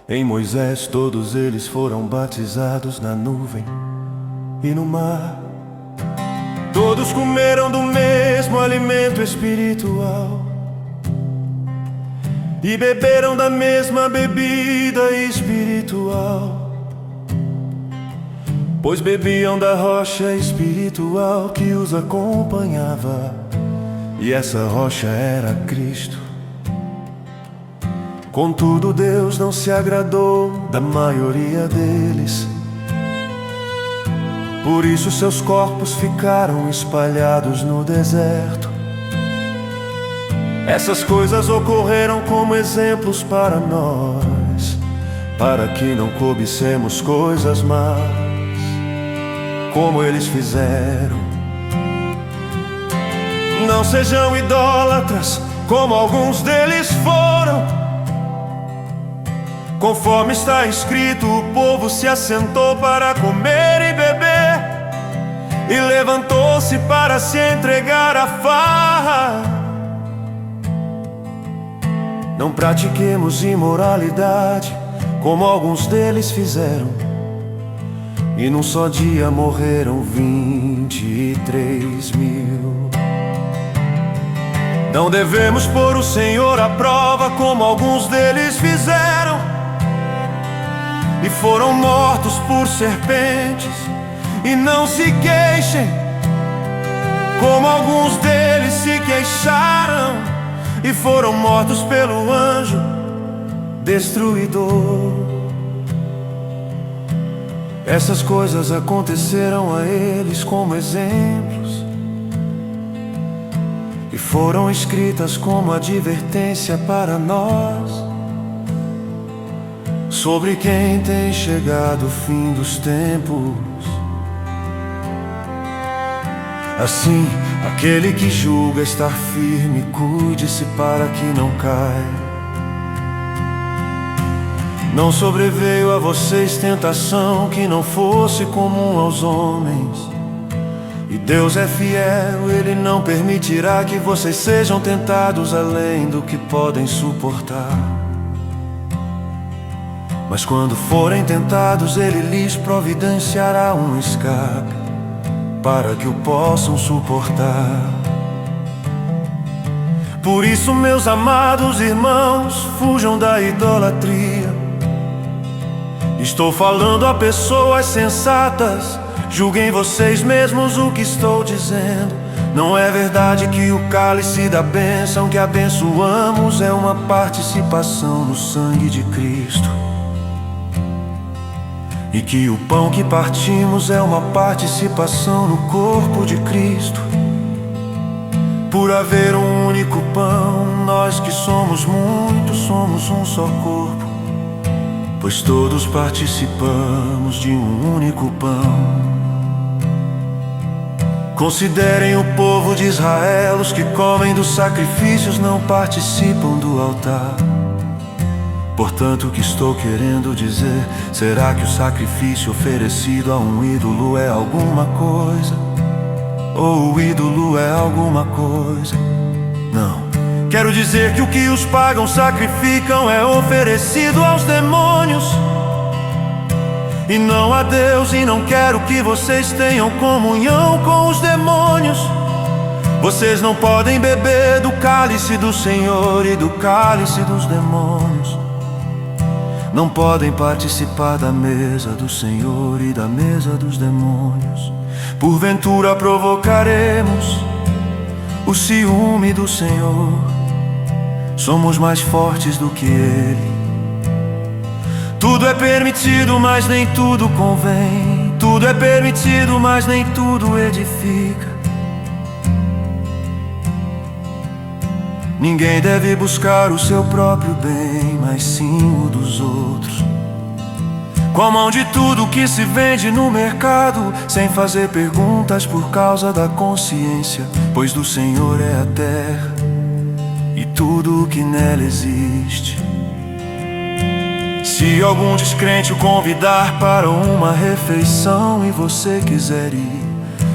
Em Moisés todos eles foram batizados na nuvem e no mar. Todos comeram do mesmo alimento espiritual e beberam da mesma bebida espiritual, pois bebiam da rocha espiritual que os acompanhava, e essa rocha era Cristo. Contudo, Deus não se agradou da maioria deles, por isso seus corpos ficaram espalhados no deserto. Essas coisas ocorreram como exemplos para nós, para que não cobicemos coisas más, como eles fizeram. Não sejam idólatras, como alguns deles foram. Conforme está escrito, o povo se assentou para comer e beber, e levantou-se para se entregar à farra. Não pratiquemos imoralidade, como alguns deles fizeram, e num só dia morreram 23 mil. Não devemos pôr o Senhor à prova, como alguns deles fizeram, e foram mortos por serpentes. E não se queixem, como alguns deles se queixaram, e foram mortos pelo anjo destruidor. Essas coisas aconteceram a eles como exemplos, e foram escritas como advertência para nós, sobre quem tem chegado o fim dos tempos. Assim, aquele que julga estar firme, cuide-se para que não caia. Não sobreveio a vocês tentação que não fosse comum aos homens, e Deus é fiel, Ele não permitirá que vocês sejam tentados além do que podem suportar. Mas quando forem tentados, Ele lhes providenciará um escape, para que o possam suportar. Por isso, meus amados irmãos, fujam da idolatria. Estou falando a pessoas sensatas, julguem vocês mesmos o que estou dizendo. Não é verdade que o cálice da bênção que abençoamos é uma participação no sangue de Cristo? e que o pão que partimos é uma participação no corpo de Cristo. Por haver um único pão, nós que somos muitos somos um só corpo, pois todos participamos de um único pão. Considerem o povo de Israel, os que comem dos sacrifícios não participam do altar. Portanto, o que estou querendo dizer? Será que o sacrifício oferecido a um ídolo é alguma coisa? Ou o ídolo é alguma coisa? Não. Quero dizer que o que os pagãos sacrificam é oferecido aos demônios e não a Deus. E não quero que vocês tenham comunhão com os demônios. Vocês não podem beber do cálice do Senhor e do cálice dos demônios. Não podem participar da mesa do Senhor e da mesa dos demônios. Porventura provocaremos o ciúme do Senhor. Somos mais fortes do que Ele. Tudo é permitido, mas nem tudo convém. Tudo é permitido, mas nem tudo edifica. Ninguém deve buscar o seu próprio bem, mas sim o dos outros. Com mão de tudo que se vende no mercado, sem fazer perguntas por causa da consciência, pois do Senhor é a terra e tudo o que nela existe. Se algum descrente o convidar para uma refeição e você quiser ir,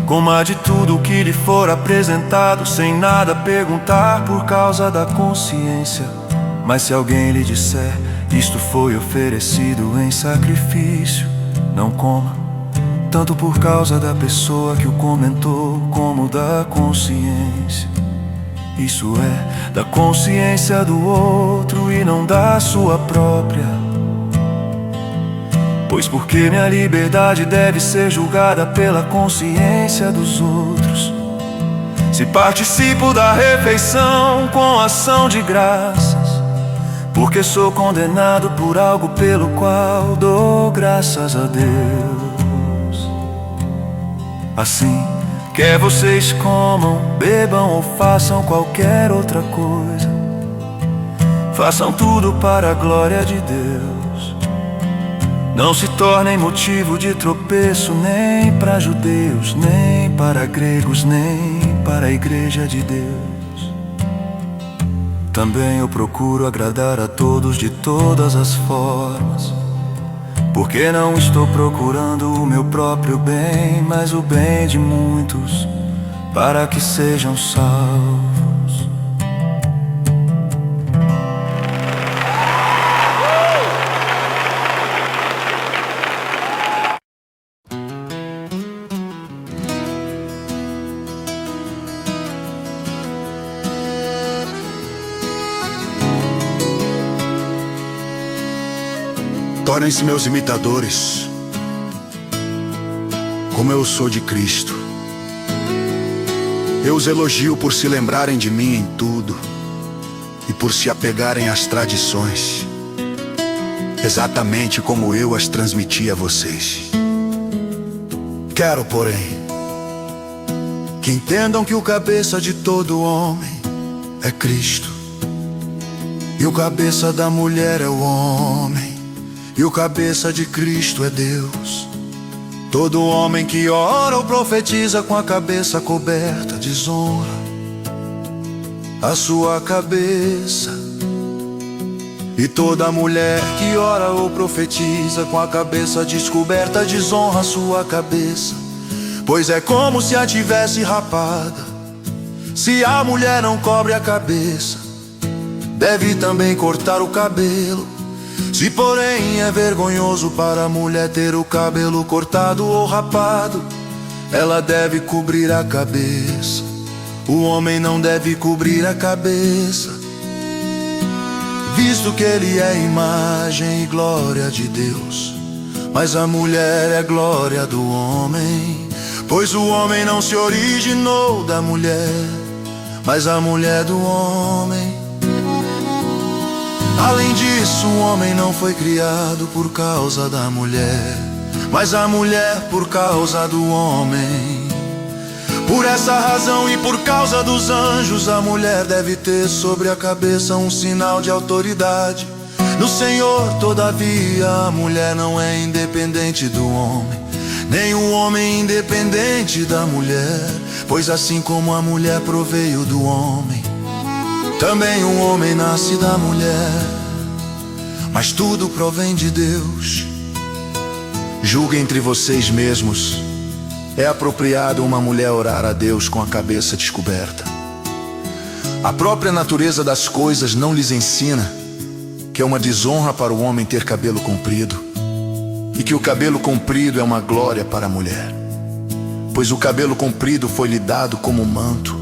coma de tudo o que lhe for apresentado, sem nada perguntar por causa da consciência. Mas se alguém lhe disser: isto foi oferecido em sacrifício, não coma, tanto por causa da pessoa que o comentou, como da consciência. Isso é, da consciência do outro e não da sua própria. Pois porque minha liberdade deve ser julgada pela consciência dos outros? Se participo da refeição com ação de graças, porque sou condenado por algo pelo qual dou graças a Deus. Assim, quer vocês comam, bebam ou façam qualquer outra coisa, façam tudo para a glória de Deus. Não se tornem motivo de tropeço nem para judeus, nem para gregos, nem para a igreja de Deus. Também eu procuro agradar a todos de todas as formas, porque não estou procurando o meu próprio bem, mas o bem de muitos, para que sejam salvos. Tornem-se meus imitadores, como eu sou de Cristo. Eu os elogio por se lembrarem de mim em tudo e por se apegarem às tradições, exatamente como eu as transmiti a vocês. Quero, porém, que entendam que o cabeça de todo homem é Cristo, e o cabeça da mulher é o homem, e o cabeça de Cristo é Deus. Todo homem que ora ou profetiza com a cabeça coberta desonra a sua cabeça. E toda mulher que ora ou profetiza com a cabeça descoberta desonra a sua cabeça, pois é como se a tivesse rapada. Se a mulher não cobre a cabeça, deve também cortar o cabelo. Se porém é vergonhoso para a mulher ter o cabelo cortado ou rapado, ela deve cobrir a cabeça. O homem não deve cobrir a cabeça, visto que ele é imagem e glória de Deus. Mas a mulher é glória do homem, pois o homem não se originou da mulher, mas a mulher do homem. Além disso, o homem não foi criado por causa da mulher, mas a mulher por causa do homem. Por essa razão e por causa dos anjos, a mulher deve ter sobre a cabeça um sinal de autoridade. No Senhor, todavia, a mulher não é independente do homem, nem o homem independente da mulher. Pois assim como a mulher proveio do homem, também o homem nasce da mulher. Mas tudo provém de Deus. Julguem entre vocês mesmos. É apropriado uma mulher orar a Deus com a cabeça descoberta? A própria natureza das coisas não lhes ensina que é uma desonra para o homem ter cabelo comprido, e que o cabelo comprido é uma glória para a mulher, pois o cabelo comprido foi-lhe dado como manto.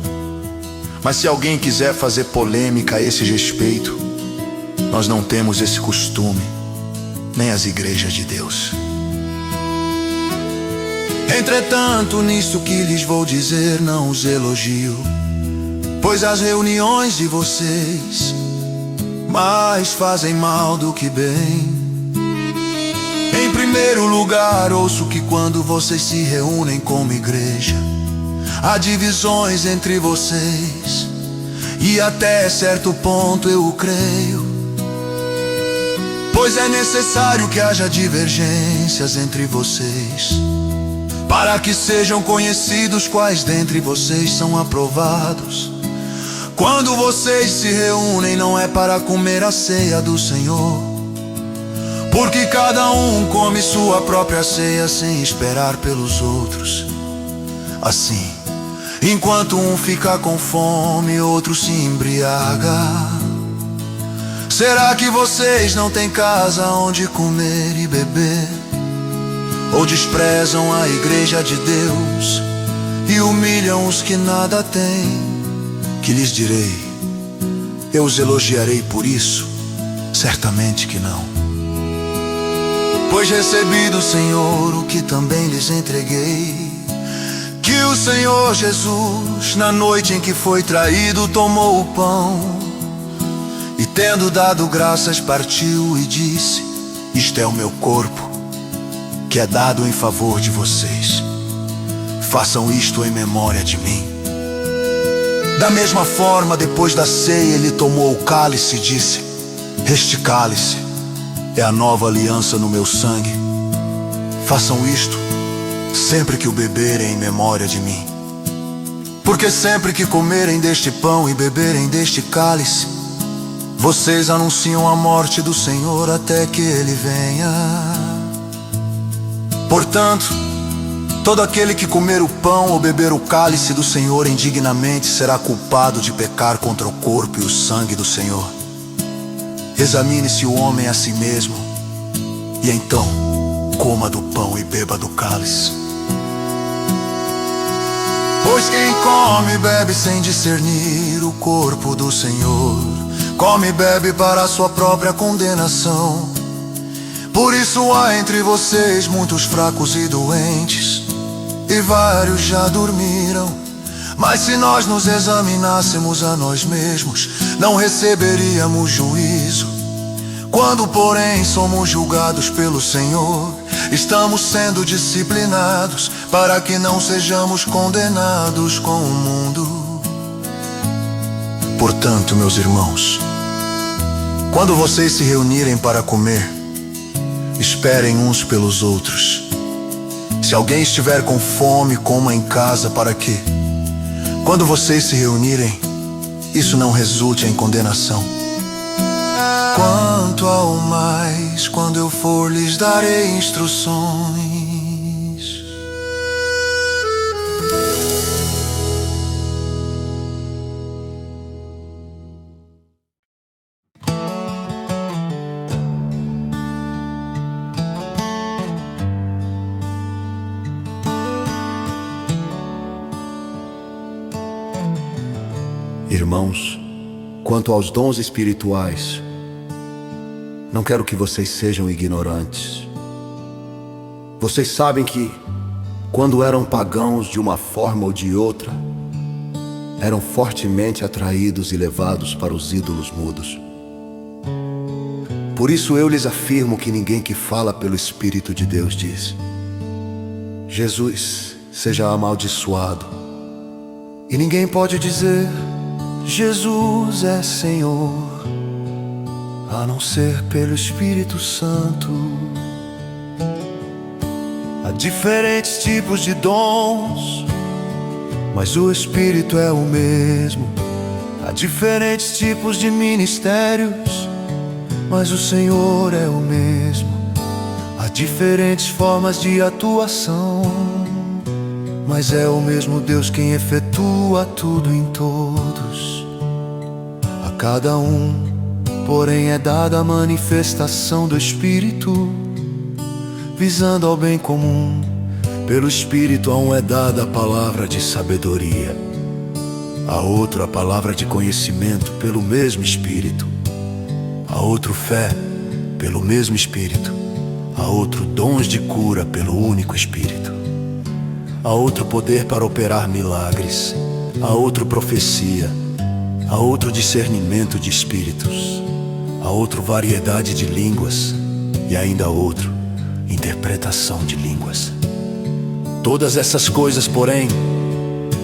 Mas se alguém quiser fazer polêmica a esse respeito, nós não temos esse costume, nem as igrejas de Deus. Entretanto, nisto que lhes vou dizer, não os elogio, pois as reuniões de vocês mais fazem mal do que bem. Em primeiro lugar, ouço que quando vocês se reúnem como igreja, há divisões entre vocês, e até certo ponto eu o creio, pois é necessário que haja divergências entre vocês, para que sejam conhecidos quais dentre vocês são aprovados. Quando vocês se reúnem, não é para comer a ceia do Senhor, porque cada um come sua própria ceia sem esperar pelos outros. Assim, enquanto um fica com fome, outro se embriaga. Será que vocês não têm casa onde comer e beber? Ou desprezam a igreja de Deus e humilham os que nada têm? Que lhes direi? Eu os elogiarei por isso? Certamente que não. Pois recebi do Senhor o que também lhes entreguei, que o Senhor Jesus, na noite em que foi traído, tomou o pão e, tendo dado graças, partiu e disse: isto é o meu corpo, que é dado em favor de vocês. Façam isto em memória de mim. Da mesma forma, depois da ceia, ele tomou o cálice e disse: este cálice é a nova aliança no meu sangue. Façam isto sempre que o beberem em memória de mim. Porque sempre que comerem deste pão e beberem deste cálice, vocês anunciam a morte do Senhor até que ele venha. Portanto, todo aquele que comer o pão ou beber o cálice do Senhor indignamente será culpado de pecar contra o corpo e o sangue do Senhor. Examine-se o homem a si mesmo, e então coma do pão e beba do cálice. Pois quem come e bebe sem discernir o corpo do Senhor, come e bebe para a sua própria condenação. Por isso há entre vocês muitos fracos e doentes, e vários já dormiram. Mas se nós nos examinássemos a nós mesmos, não receberíamos juízo. Quando, porém, somos julgados pelo Senhor, estamos sendo disciplinados, para que não sejamos condenados com o mundo. Portanto, meus irmãos, quando vocês se reunirem para comer, esperem uns pelos outros. Se alguém estiver com fome, coma em casa, para que, quando vocês se reunirem, isso não resulte em condenação. Quanto ao mais, quando eu for, lhes darei instruções. Irmãos, quanto aos dons espirituais, não quero que vocês sejam ignorantes. Vocês sabem que, quando eram pagãos de uma forma ou de outra, eram fortemente atraídos e levados para os ídolos mudos. Por isso eu lhes afirmo que ninguém que fala pelo Espírito de Deus diz: Jesus seja amaldiçoado. E ninguém pode dizer Jesus é Senhor, a não ser pelo Espírito Santo. Há diferentes tipos de dons, mas o Espírito é o mesmo. Há diferentes tipos de ministérios, mas o Senhor é o mesmo. Há diferentes formas de atuação, mas é o mesmo Deus quem efetua tudo em todos. A cada um, porém, é dada a manifestação do Espírito, visando ao bem comum. Pelo Espírito a um é dada a palavra de sabedoria, a outro a palavra de conhecimento pelo mesmo Espírito, a outro fé pelo mesmo Espírito, a outro dons de cura pelo único Espírito, a outro poder para operar milagres, a outro profecia, a outro discernimento de espíritos, a outro variedade de línguas e ainda a outro interpretação de línguas. Todas essas coisas, porém,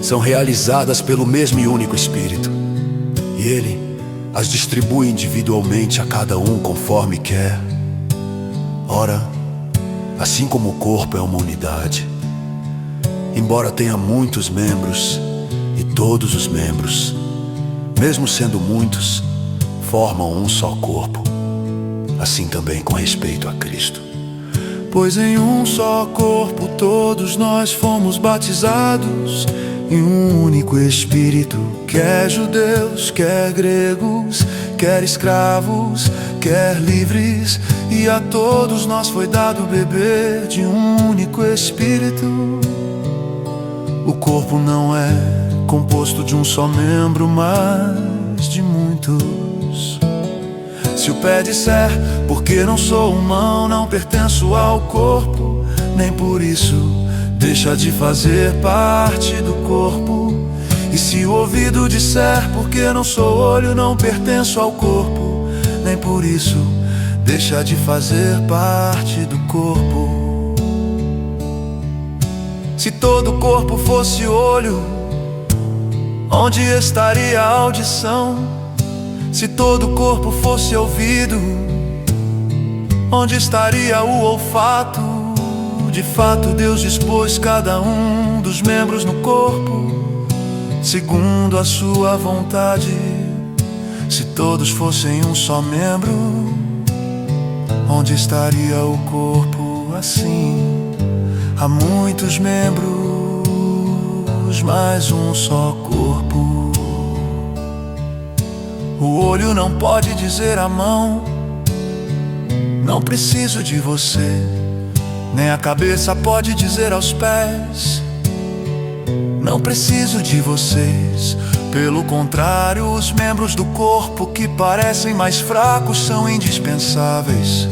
são realizadas pelo mesmo e único Espírito, e Ele as distribui individualmente a cada um conforme quer. Ora, assim como o corpo é uma unidade, embora tenha muitos membros, e todos os membros, mesmo sendo muitos, formam um só corpo, assim também com respeito a Cristo. Pois em um só corpo todos nós fomos batizados, em um único Espírito, quer judeus, quer gregos, quer escravos, quer livres, e a todos nós foi dado beber de um único Espírito. O corpo não é composto de um só membro, mas de muitos. Se o pé disser, porque não sou uma mão, não pertenço ao corpo, nem por isso deixa de fazer parte do corpo. E se o ouvido disser, porque não sou olho, não pertenço ao corpo, nem por isso deixa de fazer parte do corpo. Se todo o corpo fosse olho, onde estaria a audição? Se todo o corpo fosse ouvido, onde estaria o olfato? De fato, Deus dispôs cada um dos membros no corpo segundo a sua vontade. Se todos fossem um só membro, onde estaria o corpo? Assim, há muitos membros, mas um só corpo. O olho não pode dizer à mão, não preciso de você. Nem a cabeça pode dizer aos pés, não preciso de vocês. Pelo contrário, os membros do corpo que parecem mais fracos são indispensáveis.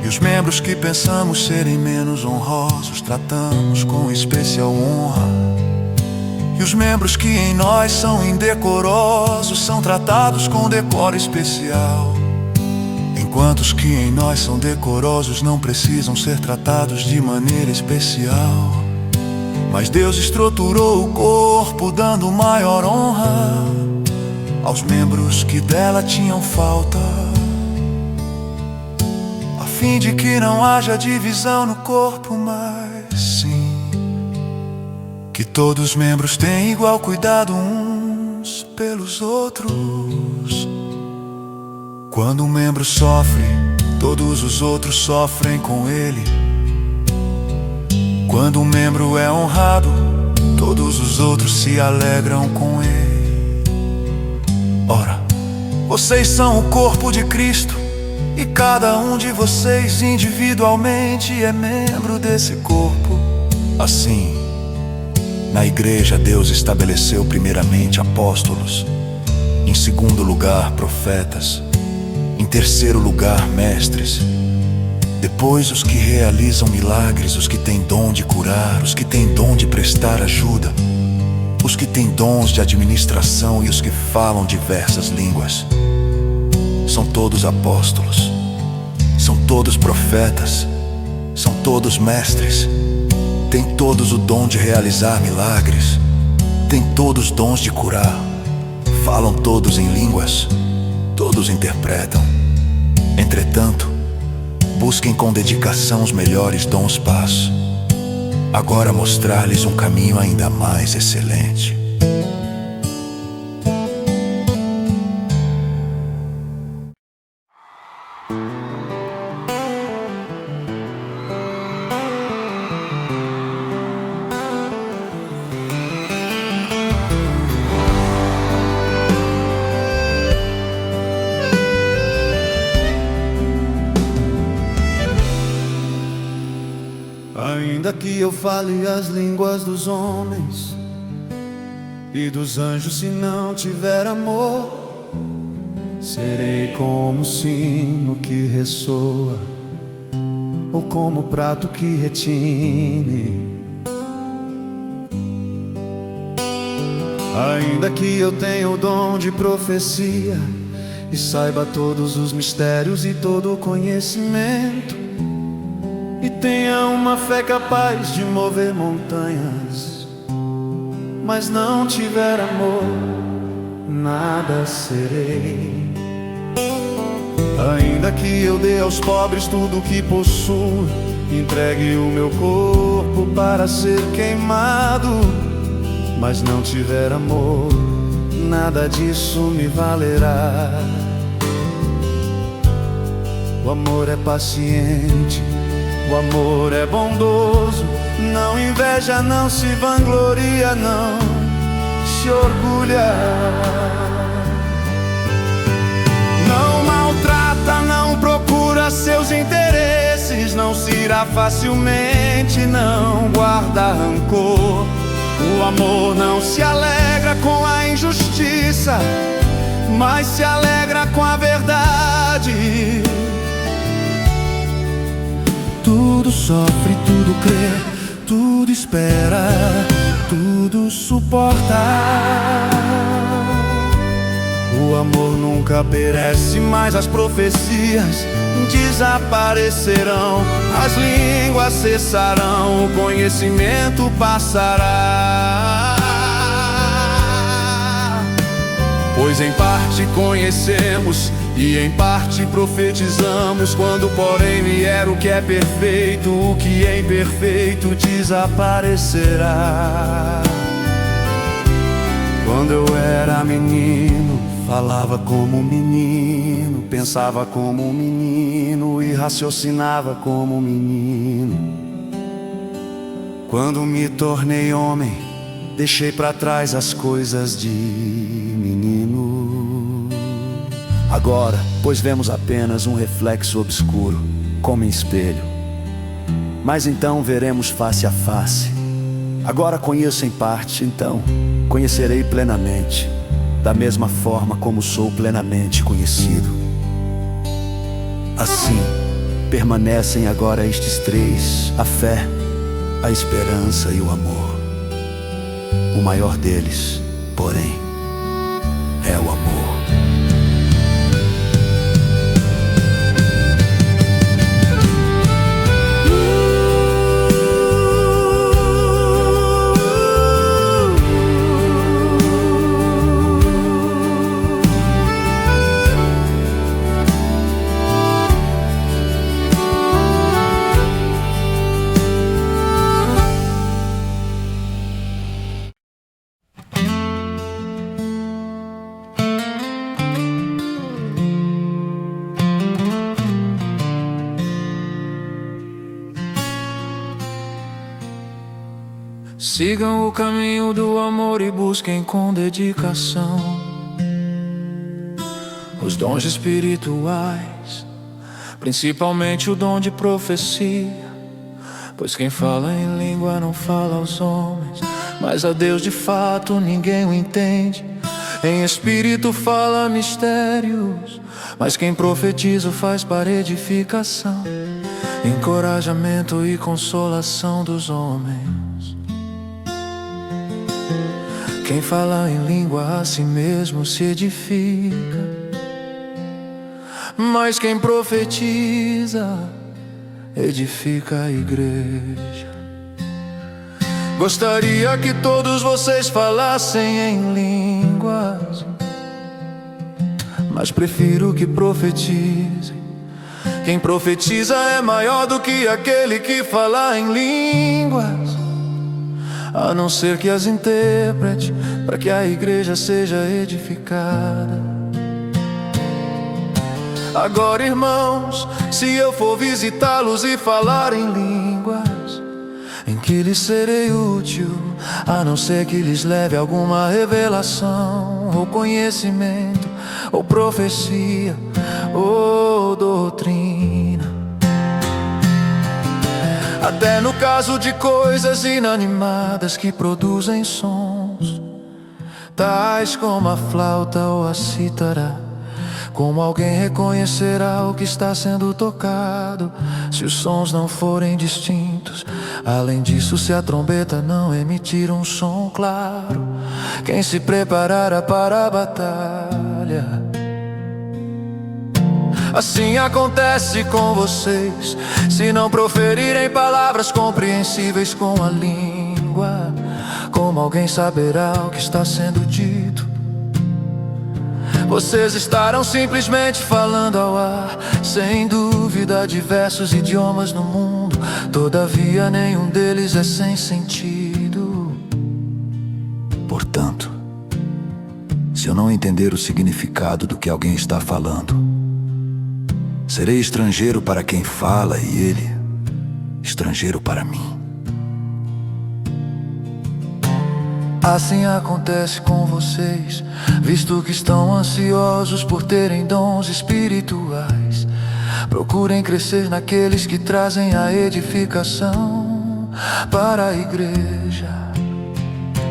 E os membros que pensamos serem menos honrosos tratamos com especial honra. E os membros que em nós são indecorosos são tratados com decoro especial, enquanto os que em nós são decorosos não precisam ser tratados de maneira especial. Mas Deus estruturou o corpo, dando maior honra aos membros que dela tinham falta, a fim de que não haja divisão no corpo, mas sim que todos os membros tenham igual cuidado uns pelos outros. Quando um membro sofre, todos os outros sofrem com ele. Quando um membro é honrado, todos os outros se alegram com ele. Ora, vocês são o corpo de Cristo, e cada um de vocês individualmente é membro desse corpo. Assim, na igreja Deus estabeleceu primeiramente apóstolos, em segundo lugar profetas, em terceiro lugar mestres, depois os que realizam milagres, os que têm dom de curar, os que têm dom de prestar ajuda, os que têm dons de administração e os que falam diversas línguas. São todos apóstolos, são todos profetas, são todos mestres, Tem todos o dom de realizar milagres, tem todos os dons de curar. Falam todos em línguas, todos interpretam. Entretanto, busquem com dedicação os melhores dons paz. Agora mostrar-lhes um caminho ainda mais excelente. Ainda que eu fale as línguas dos homens e dos anjos, se não tiver amor, serei como o sino que ressoa, ou como o prato que retine. Ainda que eu tenha o dom de profecia e saiba todos os mistérios e todo o conhecimento, e tenha uma fé capaz de mover montanhas, mas não tiver amor, nada serei. Ainda que eu dê aos pobres tudo o que possuo, entregue o meu corpo para ser queimado, mas não tiver amor, nada disso me valerá. O amor é paciente, o amor é bondoso, não inveja, não se vangloria, não se orgulha. Não maltrata, não procura seus interesses, não se irá facilmente, não guarda rancor. O amor não se alegra com a injustiça, mas se alegra com a verdade. Tudo sofre, tudo crê, tudo espera, tudo suporta. O amor nunca perece, mas as profecias desaparecerão, as línguas cessarão, o conhecimento passará. Pois em parte conhecemos e em parte profetizamos, quando porém vier o que é perfeito, o que é imperfeito desaparecerá. Quando eu era menino, falava como um menino, pensava como um menino e raciocinava como um menino. Quando me tornei homem, deixei pra trás as coisas de menino. Agora, pois vemos apenas um reflexo obscuro, como em espelho, mas então veremos face a face. Agora conheço em parte, então conhecerei plenamente, da mesma forma como sou plenamente conhecido. Assim, permanecem agora estes três: a fé, a esperança e o amor. O maior deles, porém, é o amor. Sigam o caminho do amor e busquem com dedicação os dons espirituais, principalmente o dom de profecia. Pois quem fala em língua não fala aos homens, mas a Deus de fato ninguém o entende. Em espírito fala mistérios, mas quem profetiza faz para edificação, encorajamento e consolação dos homens. Quem fala em língua a si mesmo se edifica, mas quem profetiza edifica a igreja. Gostaria que todos vocês falassem em línguas, mas prefiro que profetizem. Quem profetiza é maior do que aquele que fala em línguas, a não ser que as interprete para que a igreja seja edificada. Agora, irmãos, se eu for visitá-los e falar em línguas, em que lhes serei útil, a não ser que lhes leve alguma revelação, ou conhecimento, ou profecia, ou doutrina. Até no caso de coisas inanimadas que produzem sons, tais como a flauta ou a cítara, como alguém reconhecerá o que está sendo tocado, se os sons não forem distintos? Além disso, se a trombeta não emitir um som claro, quem se preparará para a batalha? Assim acontece com vocês, se não proferirem palavras compreensíveis com a língua. Como alguém saberá o que está sendo dito? Vocês estarão simplesmente falando ao ar. Sem dúvida há diversos idiomas no mundo, todavia nenhum deles é sem sentido. Portanto, se eu não entender o significado do que alguém está falando, serei estrangeiro para quem fala e ele, estrangeiro para mim. Assim acontece com vocês, visto que estão ansiosos por terem dons espirituais. Procurem crescer naqueles que trazem a edificação para a igreja.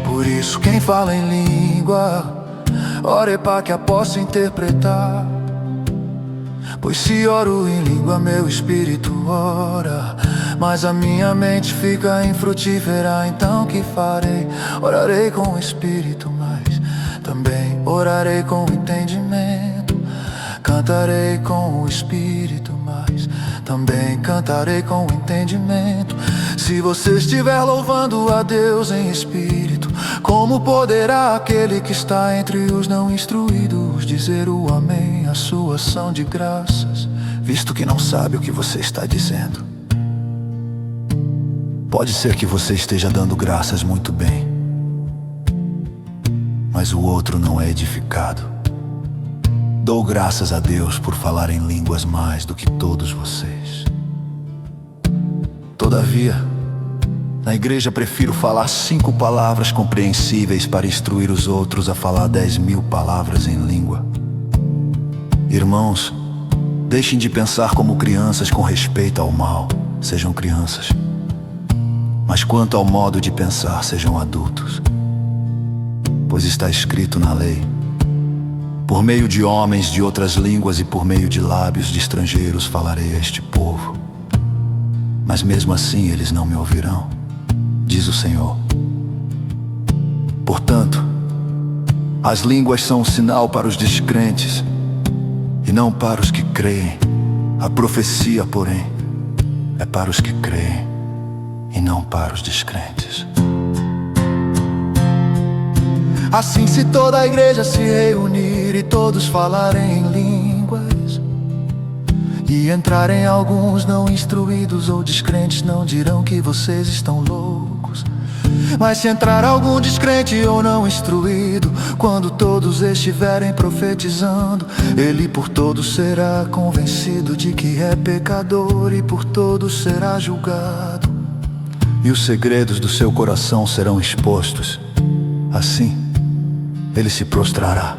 Por isso, quem fala em língua, ore para que a possa interpretar. Pois se oro em língua, meu espírito ora, mas a minha mente fica infrutífera. Então que farei? Orarei com o espírito, mas também orarei com o entendimento. Cantarei com o espírito, mas também cantarei com o entendimento. Se você estiver louvando a Deus em espírito, como poderá aquele que está entre os não instruídos dizer o amém à sua ação de graças, visto que não sabe o que você está dizendo? Pode ser que você esteja dando graças muito bem, mas o outro não é edificado. Dou graças a Deus por falar em línguas mais do que todos vocês. Todavia, na igreja prefiro falar 5 palavras compreensíveis para instruir os outros a falar 10.000 palavras em língua. Irmãos, deixem de pensar como crianças com respeito ao mal. Sejam crianças. Mas quanto ao modo de pensar, sejam adultos. Pois está escrito na lei: por meio de homens de outras línguas e por meio de lábios de estrangeiros falarei a este povo. Mas mesmo assim eles não me ouvirão, diz o Senhor. Portanto, as línguas são um sinal para os descrentes e não para os que creem. A profecia, porém, é para os que creem e não para os descrentes. Assim, se toda a igreja se reunir e todos falarem em línguas, e entrarem alguns não instruídos ou descrentes, não dirão que vocês estão loucos. Mas se entrar algum descrente ou não instruído, quando todos estiverem profetizando, ele por todos será convencido de que é pecador e por todos será julgado. E os segredos do seu coração serão expostos. Assim, ele se prostrará,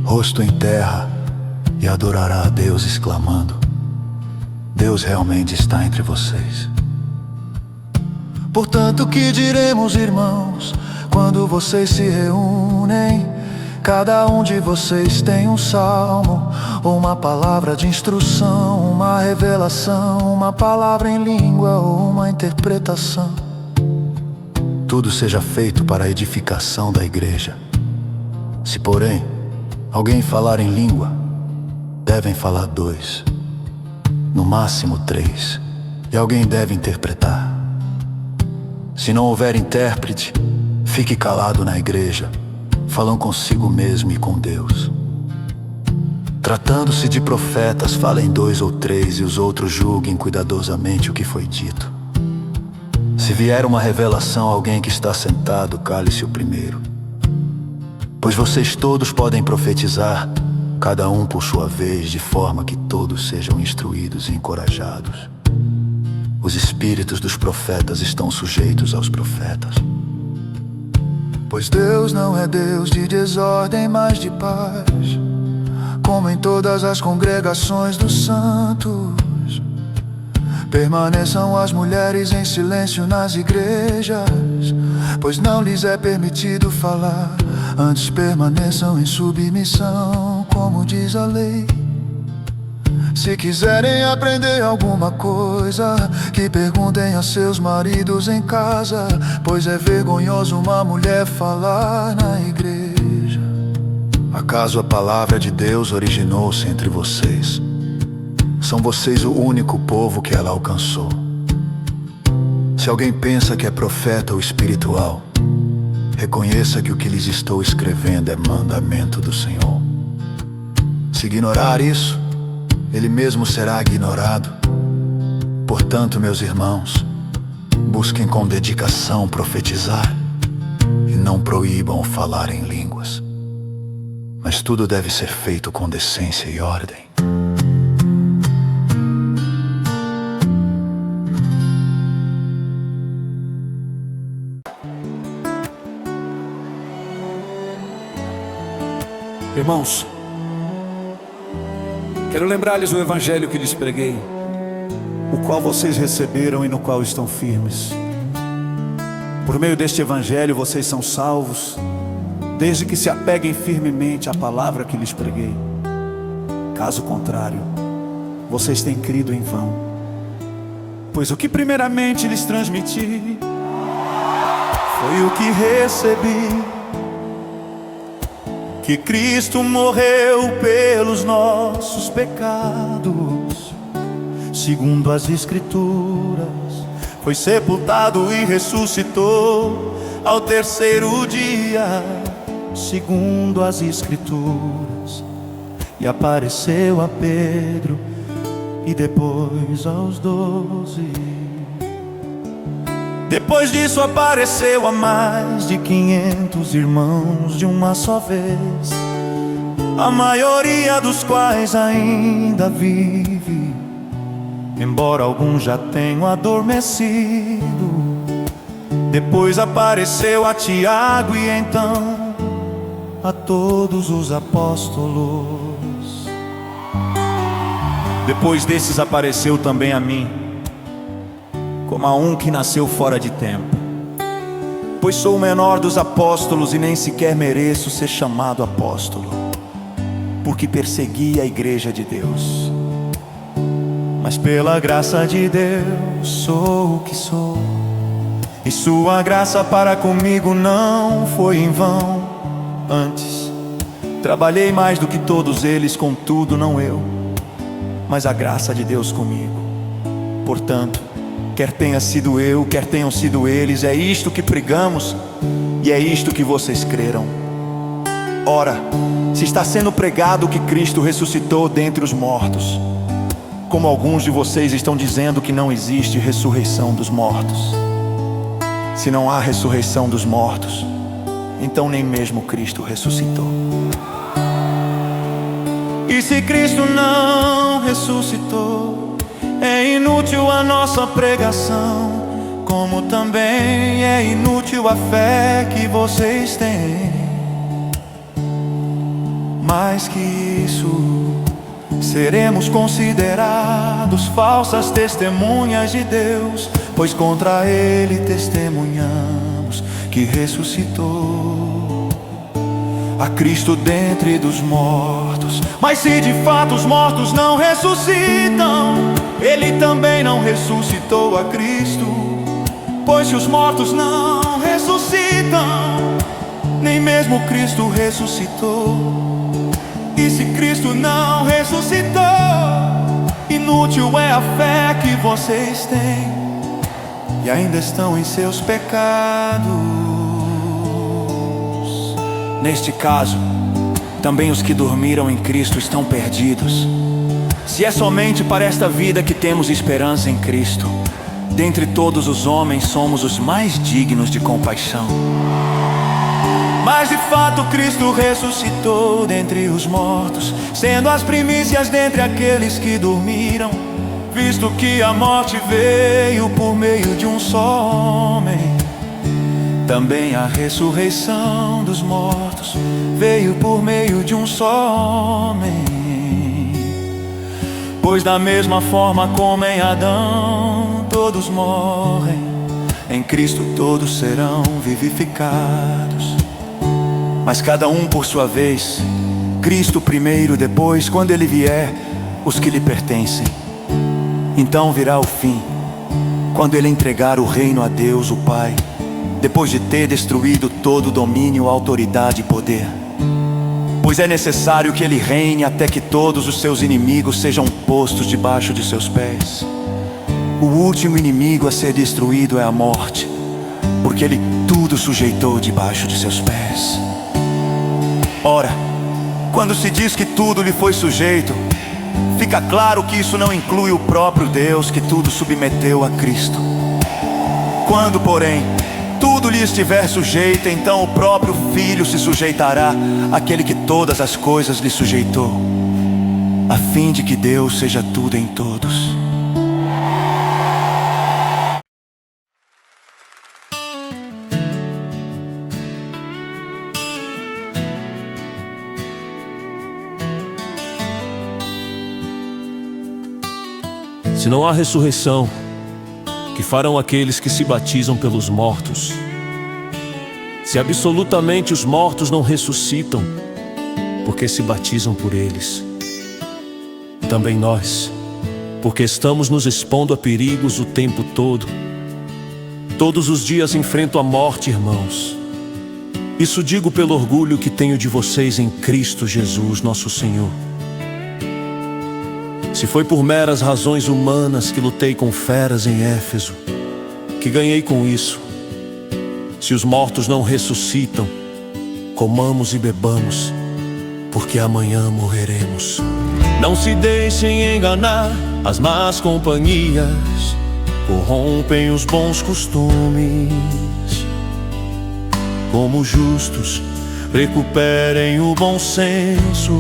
rosto em terra, e adorará a Deus, exclamando: Deus realmente está entre vocês. Portanto, que diremos, irmãos, quando vocês se reúnem? Cada um de vocês tem um salmo, uma palavra de instrução, uma revelação, uma palavra em língua ou uma interpretação. Tudo seja feito para a edificação da igreja. Se, porém, alguém falar em língua, devem falar 2, no máximo 3, e alguém deve interpretar. Se não houver intérprete, fique calado na igreja, falando consigo mesmo e com Deus. Tratando-se de profetas, falem 2 ou 3 e os outros julguem cuidadosamente o que foi dito. Se vier uma revelação a alguém que está sentado, cale-se o primeiro. Pois vocês todos podem profetizar, cada um por sua vez, de forma que todos sejam instruídos e encorajados. Os espíritos dos profetas estão sujeitos aos profetas. Pois Deus não é Deus de desordem, mas de paz, como em todas as congregações dos santos. Permaneçam as mulheres em silêncio nas igrejas, pois não lhes é permitido falar. Antes permaneçam em submissão, como diz a lei. Se quiserem aprender alguma coisa, que perguntem a seus maridos em casa, pois é vergonhoso uma mulher falar na igreja. Acaso a palavra de Deus originou-se entre vocês? São vocês o único povo que ela alcançou. Se alguém pensa que é profeta ou espiritual, reconheça que o que lhes estou escrevendo é mandamento do Senhor. Se ignorar isso, ele mesmo será ignorado. Portanto, meus irmãos, busquem com dedicação profetizar e não proíbam falar em línguas. Mas tudo deve ser feito com decência e ordem. Irmãos, quero lembrar-lhes o evangelho que lhes preguei, o qual vocês receberam e no qual estão firmes. Por meio deste evangelho vocês são salvos, desde que se apeguem firmemente à palavra que lhes preguei. Caso contrário, vocês têm crido em vão. Pois o que primeiramente lhes transmiti foi o que recebi, que Cristo morreu pelos nossos pecados, segundo as Escrituras, foi sepultado e ressuscitou ao terceiro dia, segundo as Escrituras, e apareceu a Pedro e depois aos 12. Depois disso apareceu a mais de 500 irmãos de uma só vez, a maioria dos quais ainda vive, embora alguns já tenham adormecido. Depois apareceu a Tiago e então a todos os apóstolos. Depois desses apareceu também a mim, como a um que nasceu fora de tempo, pois sou o menor dos apóstolos e nem sequer mereço ser chamado apóstolo, porque persegui a igreja de Deus. Mas pela graça de Deus sou o que sou, e sua graça para comigo não foi em vão. Antes, trabalhei mais do que todos eles, contudo não eu, mas a graça de Deus comigo. Portanto, quer tenha sido eu, quer tenham sido eles, é isto que pregamos e é isto que vocês creram. Ora, se está sendo pregado que Cristo ressuscitou dentre os mortos, como alguns de vocês estão dizendo que não existe ressurreição dos mortos. Se não há ressurreição dos mortos, então nem mesmo Cristo ressuscitou. E se Cristo não ressuscitou, é inútil a nossa pregação, como também é inútil a fé que vocês têm. Mais que isso, seremos considerados falsas testemunhas de Deus, pois contra Ele testemunhamos que ressuscitou a Cristo dentre dos mortos. Mas se de fato os mortos não ressuscitam, Ele também não ressuscitou a Cristo. Pois se os mortos não ressuscitam, nem mesmo Cristo ressuscitou. E se Cristo não ressuscitou, inútil é a fé que vocês têm. e ainda estão em seus pecados. Neste caso, também os que dormiram em Cristo estão perdidos. Se é somente para esta vida que temos esperança em Cristo, dentre todos os homens somos os mais dignos de compaixão. Mas de fato Cristo ressuscitou dentre os mortos, sendo as primícias dentre aqueles que dormiram, visto que a morte veio por meio de um só homem. Também a ressurreição dos mortos veio por meio de um só homem. Pois da mesma forma como em Adão todos morrem, em Cristo todos serão vivificados. Mas cada um por sua vez, Cristo primeiro, depois, quando Ele vier, os que lhe pertencem. Então virá o fim, quando Ele entregar o reino a Deus o Pai, depois de ter destruído todo o domínio, autoridade e poder. Pois é necessário que Ele reine até que todos os seus inimigos sejam postos debaixo de seus pés. O último inimigo a ser destruído é a morte, porque Ele tudo sujeitou debaixo de seus pés. Ora, quando se diz que tudo lhe foi sujeito, fica claro que isso não inclui o próprio Deus, que tudo submeteu a Cristo. Quando, porém, tudo lhe estiver sujeito, então o próprio Filho se sujeitará àquele que todas as coisas lhe sujeitou, a fim de que Deus seja tudo em todos. Se não há ressurreição, que farão aqueles que se batizam pelos mortos? Se absolutamente os mortos não ressuscitam, porque se batizam por eles? Também nós, porque estamos nos expondo a perigos o tempo todo. Todos os dias enfrento a morte, irmãos. Isso digo pelo orgulho que tenho de vocês em Cristo Jesus, nosso Senhor. Se foi por meras razões humanas que lutei com feras em Éfeso, que ganhei com isso? Se os mortos não ressuscitam, comamos e bebamos, porque amanhã morreremos. Não se deixem enganar, as más companhias corrompem os bons costumes. Como justos, recuperem o bom senso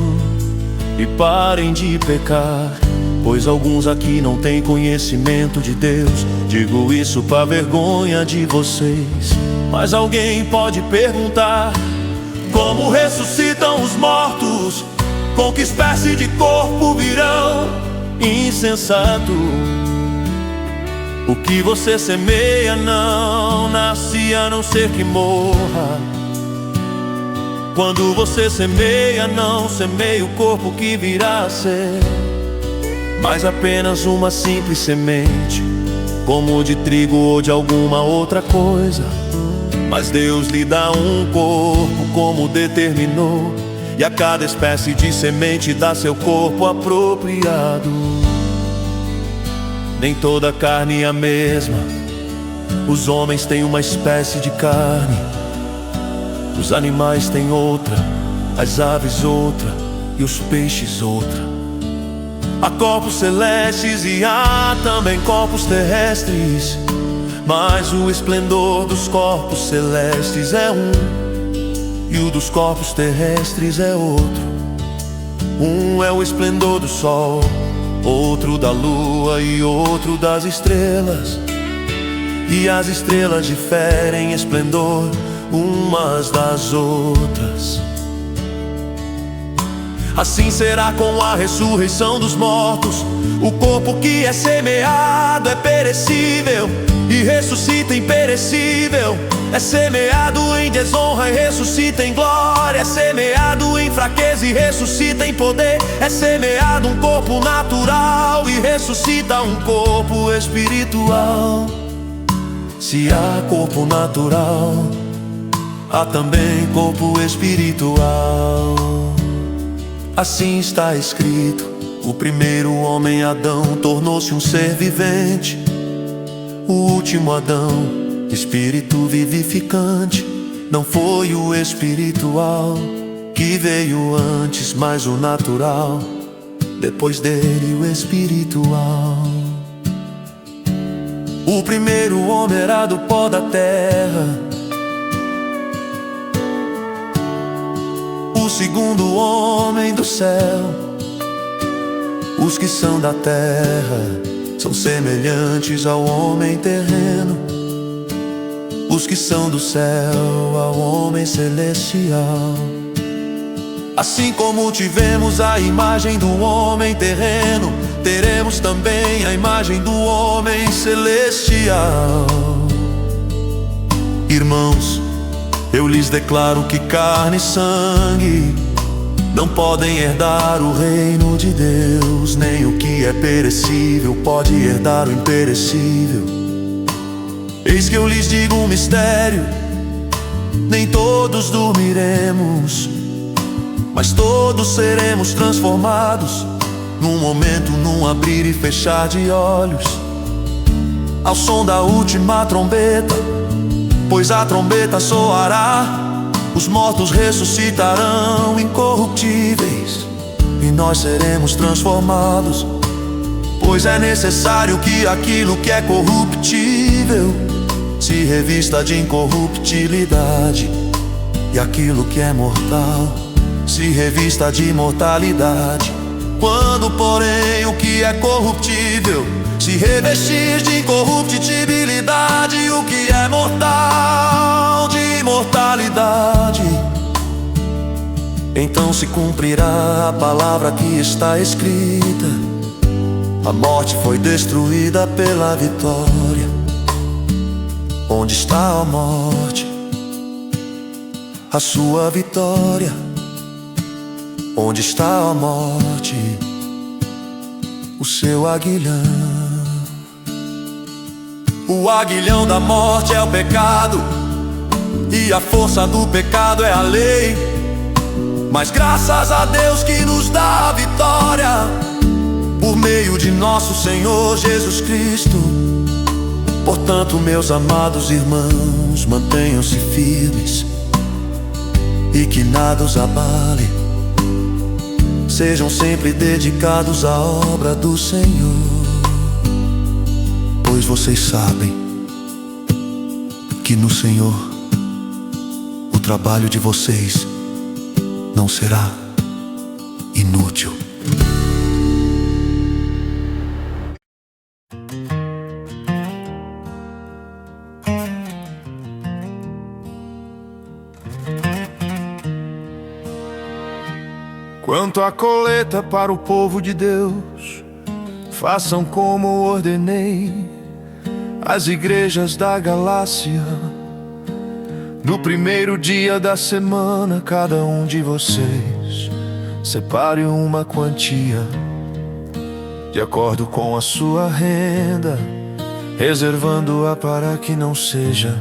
e parem de pecar, pois alguns aqui não têm conhecimento de Deus. Digo isso para vergonha de vocês. Mas alguém pode perguntar: como ressuscitam os mortos? Com que espécie de corpo virão? Insensato, o que você semeia não nasce, a não ser que morra. Quando você semeia, não semeia o corpo que virá a ser, mas apenas uma simples semente, como de trigo ou de alguma outra coisa. Mas Deus lhe dá um corpo como determinou, e a cada espécie de semente dá seu corpo apropriado. Nem toda carne é a mesma. Os homens têm uma espécie de carne, os animais têm outra, as aves outra e os peixes outra. Há corpos celestes e há também corpos terrestres, mas o esplendor dos corpos celestes é um, e o dos corpos terrestres é outro. Um é o esplendor do sol, outro da lua e outro das estrelas. E as estrelas diferem em esplendor umas das outras. Assim será com a ressurreição dos mortos. O corpo que é semeado é perecível e ressuscita imperecível. É semeado em desonra e ressuscita em glória. É semeado em fraqueza e ressuscita em poder. É semeado um corpo natural e ressuscita um corpo espiritual. Se há corpo natural, há também corpo espiritual. Assim está escrito: o primeiro homem, Adão, tornou-se um ser vivente. o último Adão, espírito vivificante. Não foi o espiritual que veio antes, mas o natural. Depois dele o espiritual. O primeiro homem era do pó da terra, o segundo homem do céu. Os que são da terra são semelhantes ao homem terreno, os que são do céu ao homem celestial. Assim como tivemos a imagem do homem terreno, teremos também a imagem do homem celestial. Irmãos, eu lhes declaro que carne e sangue não podem herdar o reino de Deus, nem o que é perecível pode herdar o imperecível. Eis que eu lhes digo um mistério: nem todos dormiremos, mas todos seremos transformados, num momento, num abrir e fechar de olhos, ao som da última trombeta. Pois a trombeta soará, os mortos ressuscitarão incorruptíveis, e nós seremos transformados. Pois é necessário que aquilo que é corruptível se revista de incorruptibilidade, e aquilo que é mortal se revista de imortalidade. Quando, porém, o que é corruptível se revestir de incorruptibilidade, e o que é mortal de imortalidade, então se cumprirá a palavra que está escrita: a morte foi destruída pela vitória. Onde está a morte? A sua vitória. Onde está a morte? O seu aguilhão. O aguilhão da morte é o pecado, e a força do pecado é a lei. Mas graças a Deus que nos dá a vitória, por meio de nosso Senhor Jesus Cristo. Portanto, meus amados irmãos, mantenham-se firmes, e que nada os abale. Sejam sempre dedicados à obra do Senhor, pois vocês sabem que no Senhor o trabalho de vocês não será inútil. Quanto à colheita para o povo de Deus, façam como ordenei às igrejas da Galácia. No primeiro dia da semana, cada um de vocês separe uma quantia de acordo com a sua renda, reservando-a para que não seja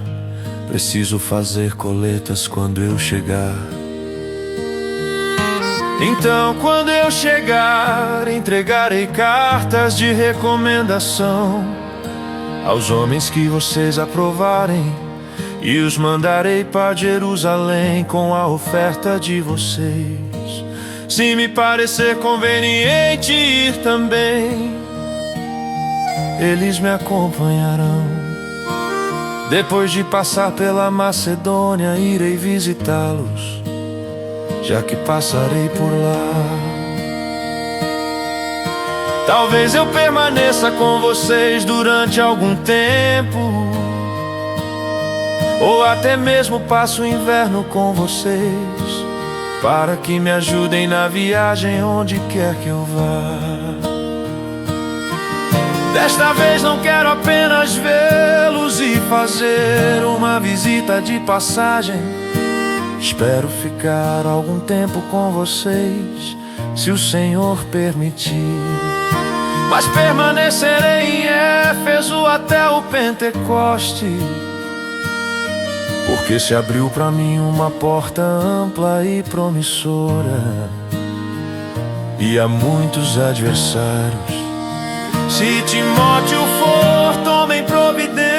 preciso fazer coletas quando eu chegar. Então, quando eu chegar, entregarei cartas de recomendação aos homens que vocês aprovarem, e os mandarei para Jerusalém com a oferta de vocês. Se me parecer conveniente ir também, eles me acompanharão. Depois de passar pela Macedônia, irei visitá-los, já que passarei por lá. Talvez eu permaneça com vocês durante algum tempo, ou até mesmo passe o inverno com vocês, para que me ajudem na viagem onde quer que eu vá. Desta vez não quero apenas vê-los e fazer uma visita de passagem. Espero ficar algum tempo com vocês, se o Senhor permitir. Mas permanecerei em Éfeso até o Pentecoste, porque se abriu para mim uma porta ampla e promissora, e há muitos adversários. Se Timóteo for, tomem providência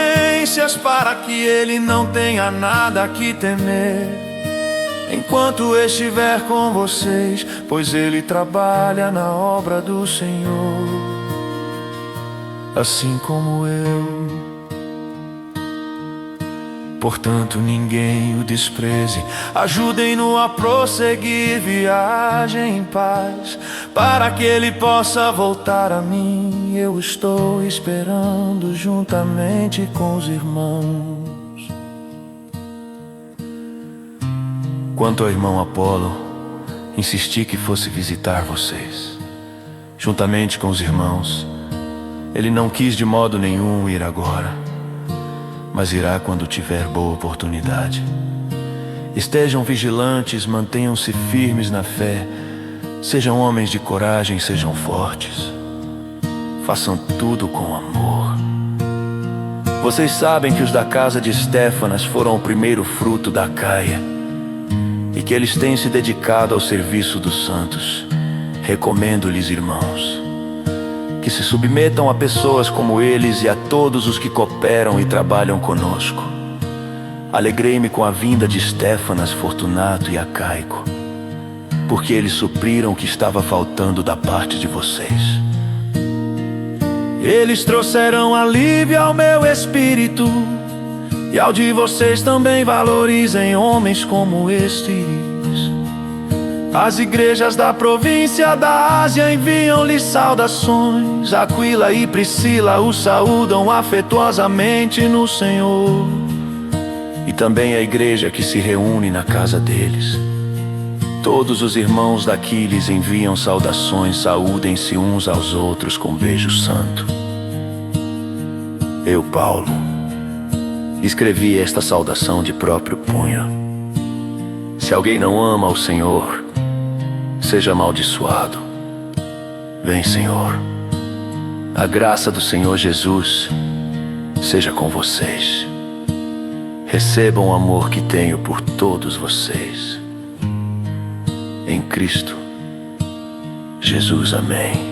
para que ele não tenha nada que temer enquanto estiver com vocês, pois ele trabalha na obra do Senhor, assim como eu. Portanto, ninguém o despreze, ajudem-no a prosseguir viagem em paz, para que ele possa voltar a mim. Eu estou esperando juntamente com os irmãos. Quanto ao irmão Apolo, insisti que fosse visitar vocês, juntamente com os irmãos. Ele não quis de modo nenhum ir agora, mas irá quando tiver boa oportunidade. Estejam vigilantes, mantenham-se firmes na fé, sejam homens de coragem, sejam fortes, façam tudo com amor. Vocês sabem que os da casa de Estéfanas foram o primeiro fruto da Acaia, e que eles têm se dedicado ao serviço dos santos. Recomendo-lhes, irmãos, que se submetam a pessoas como eles e a todos os que cooperam e trabalham conosco. Alegrei-me com a vinda de Estéfanas, Fortunato e Acaico, porque eles supriram o que estava faltando da parte de vocês. Eles trouxeram alívio ao meu espírito, e ao de vocês também. Valorizem homens como estes. As igrejas da província da Ásia enviam-lhes saudações. Aquila e Priscila os saúdam afetuosamente no Senhor. E também a igreja que se reúne na casa deles. Todos os irmãos daqui lhes enviam saudações. Saúdem-se uns aos outros com beijo santo. Eu, Paulo, escrevi esta saudação de próprio punho. Se alguém não ama o Senhor, seja amaldiçoado. Vem, Senhor. A graça do Senhor Jesus seja com vocês. Recebam o amor que tenho por todos vocês. Em Cristo Jesus, amém.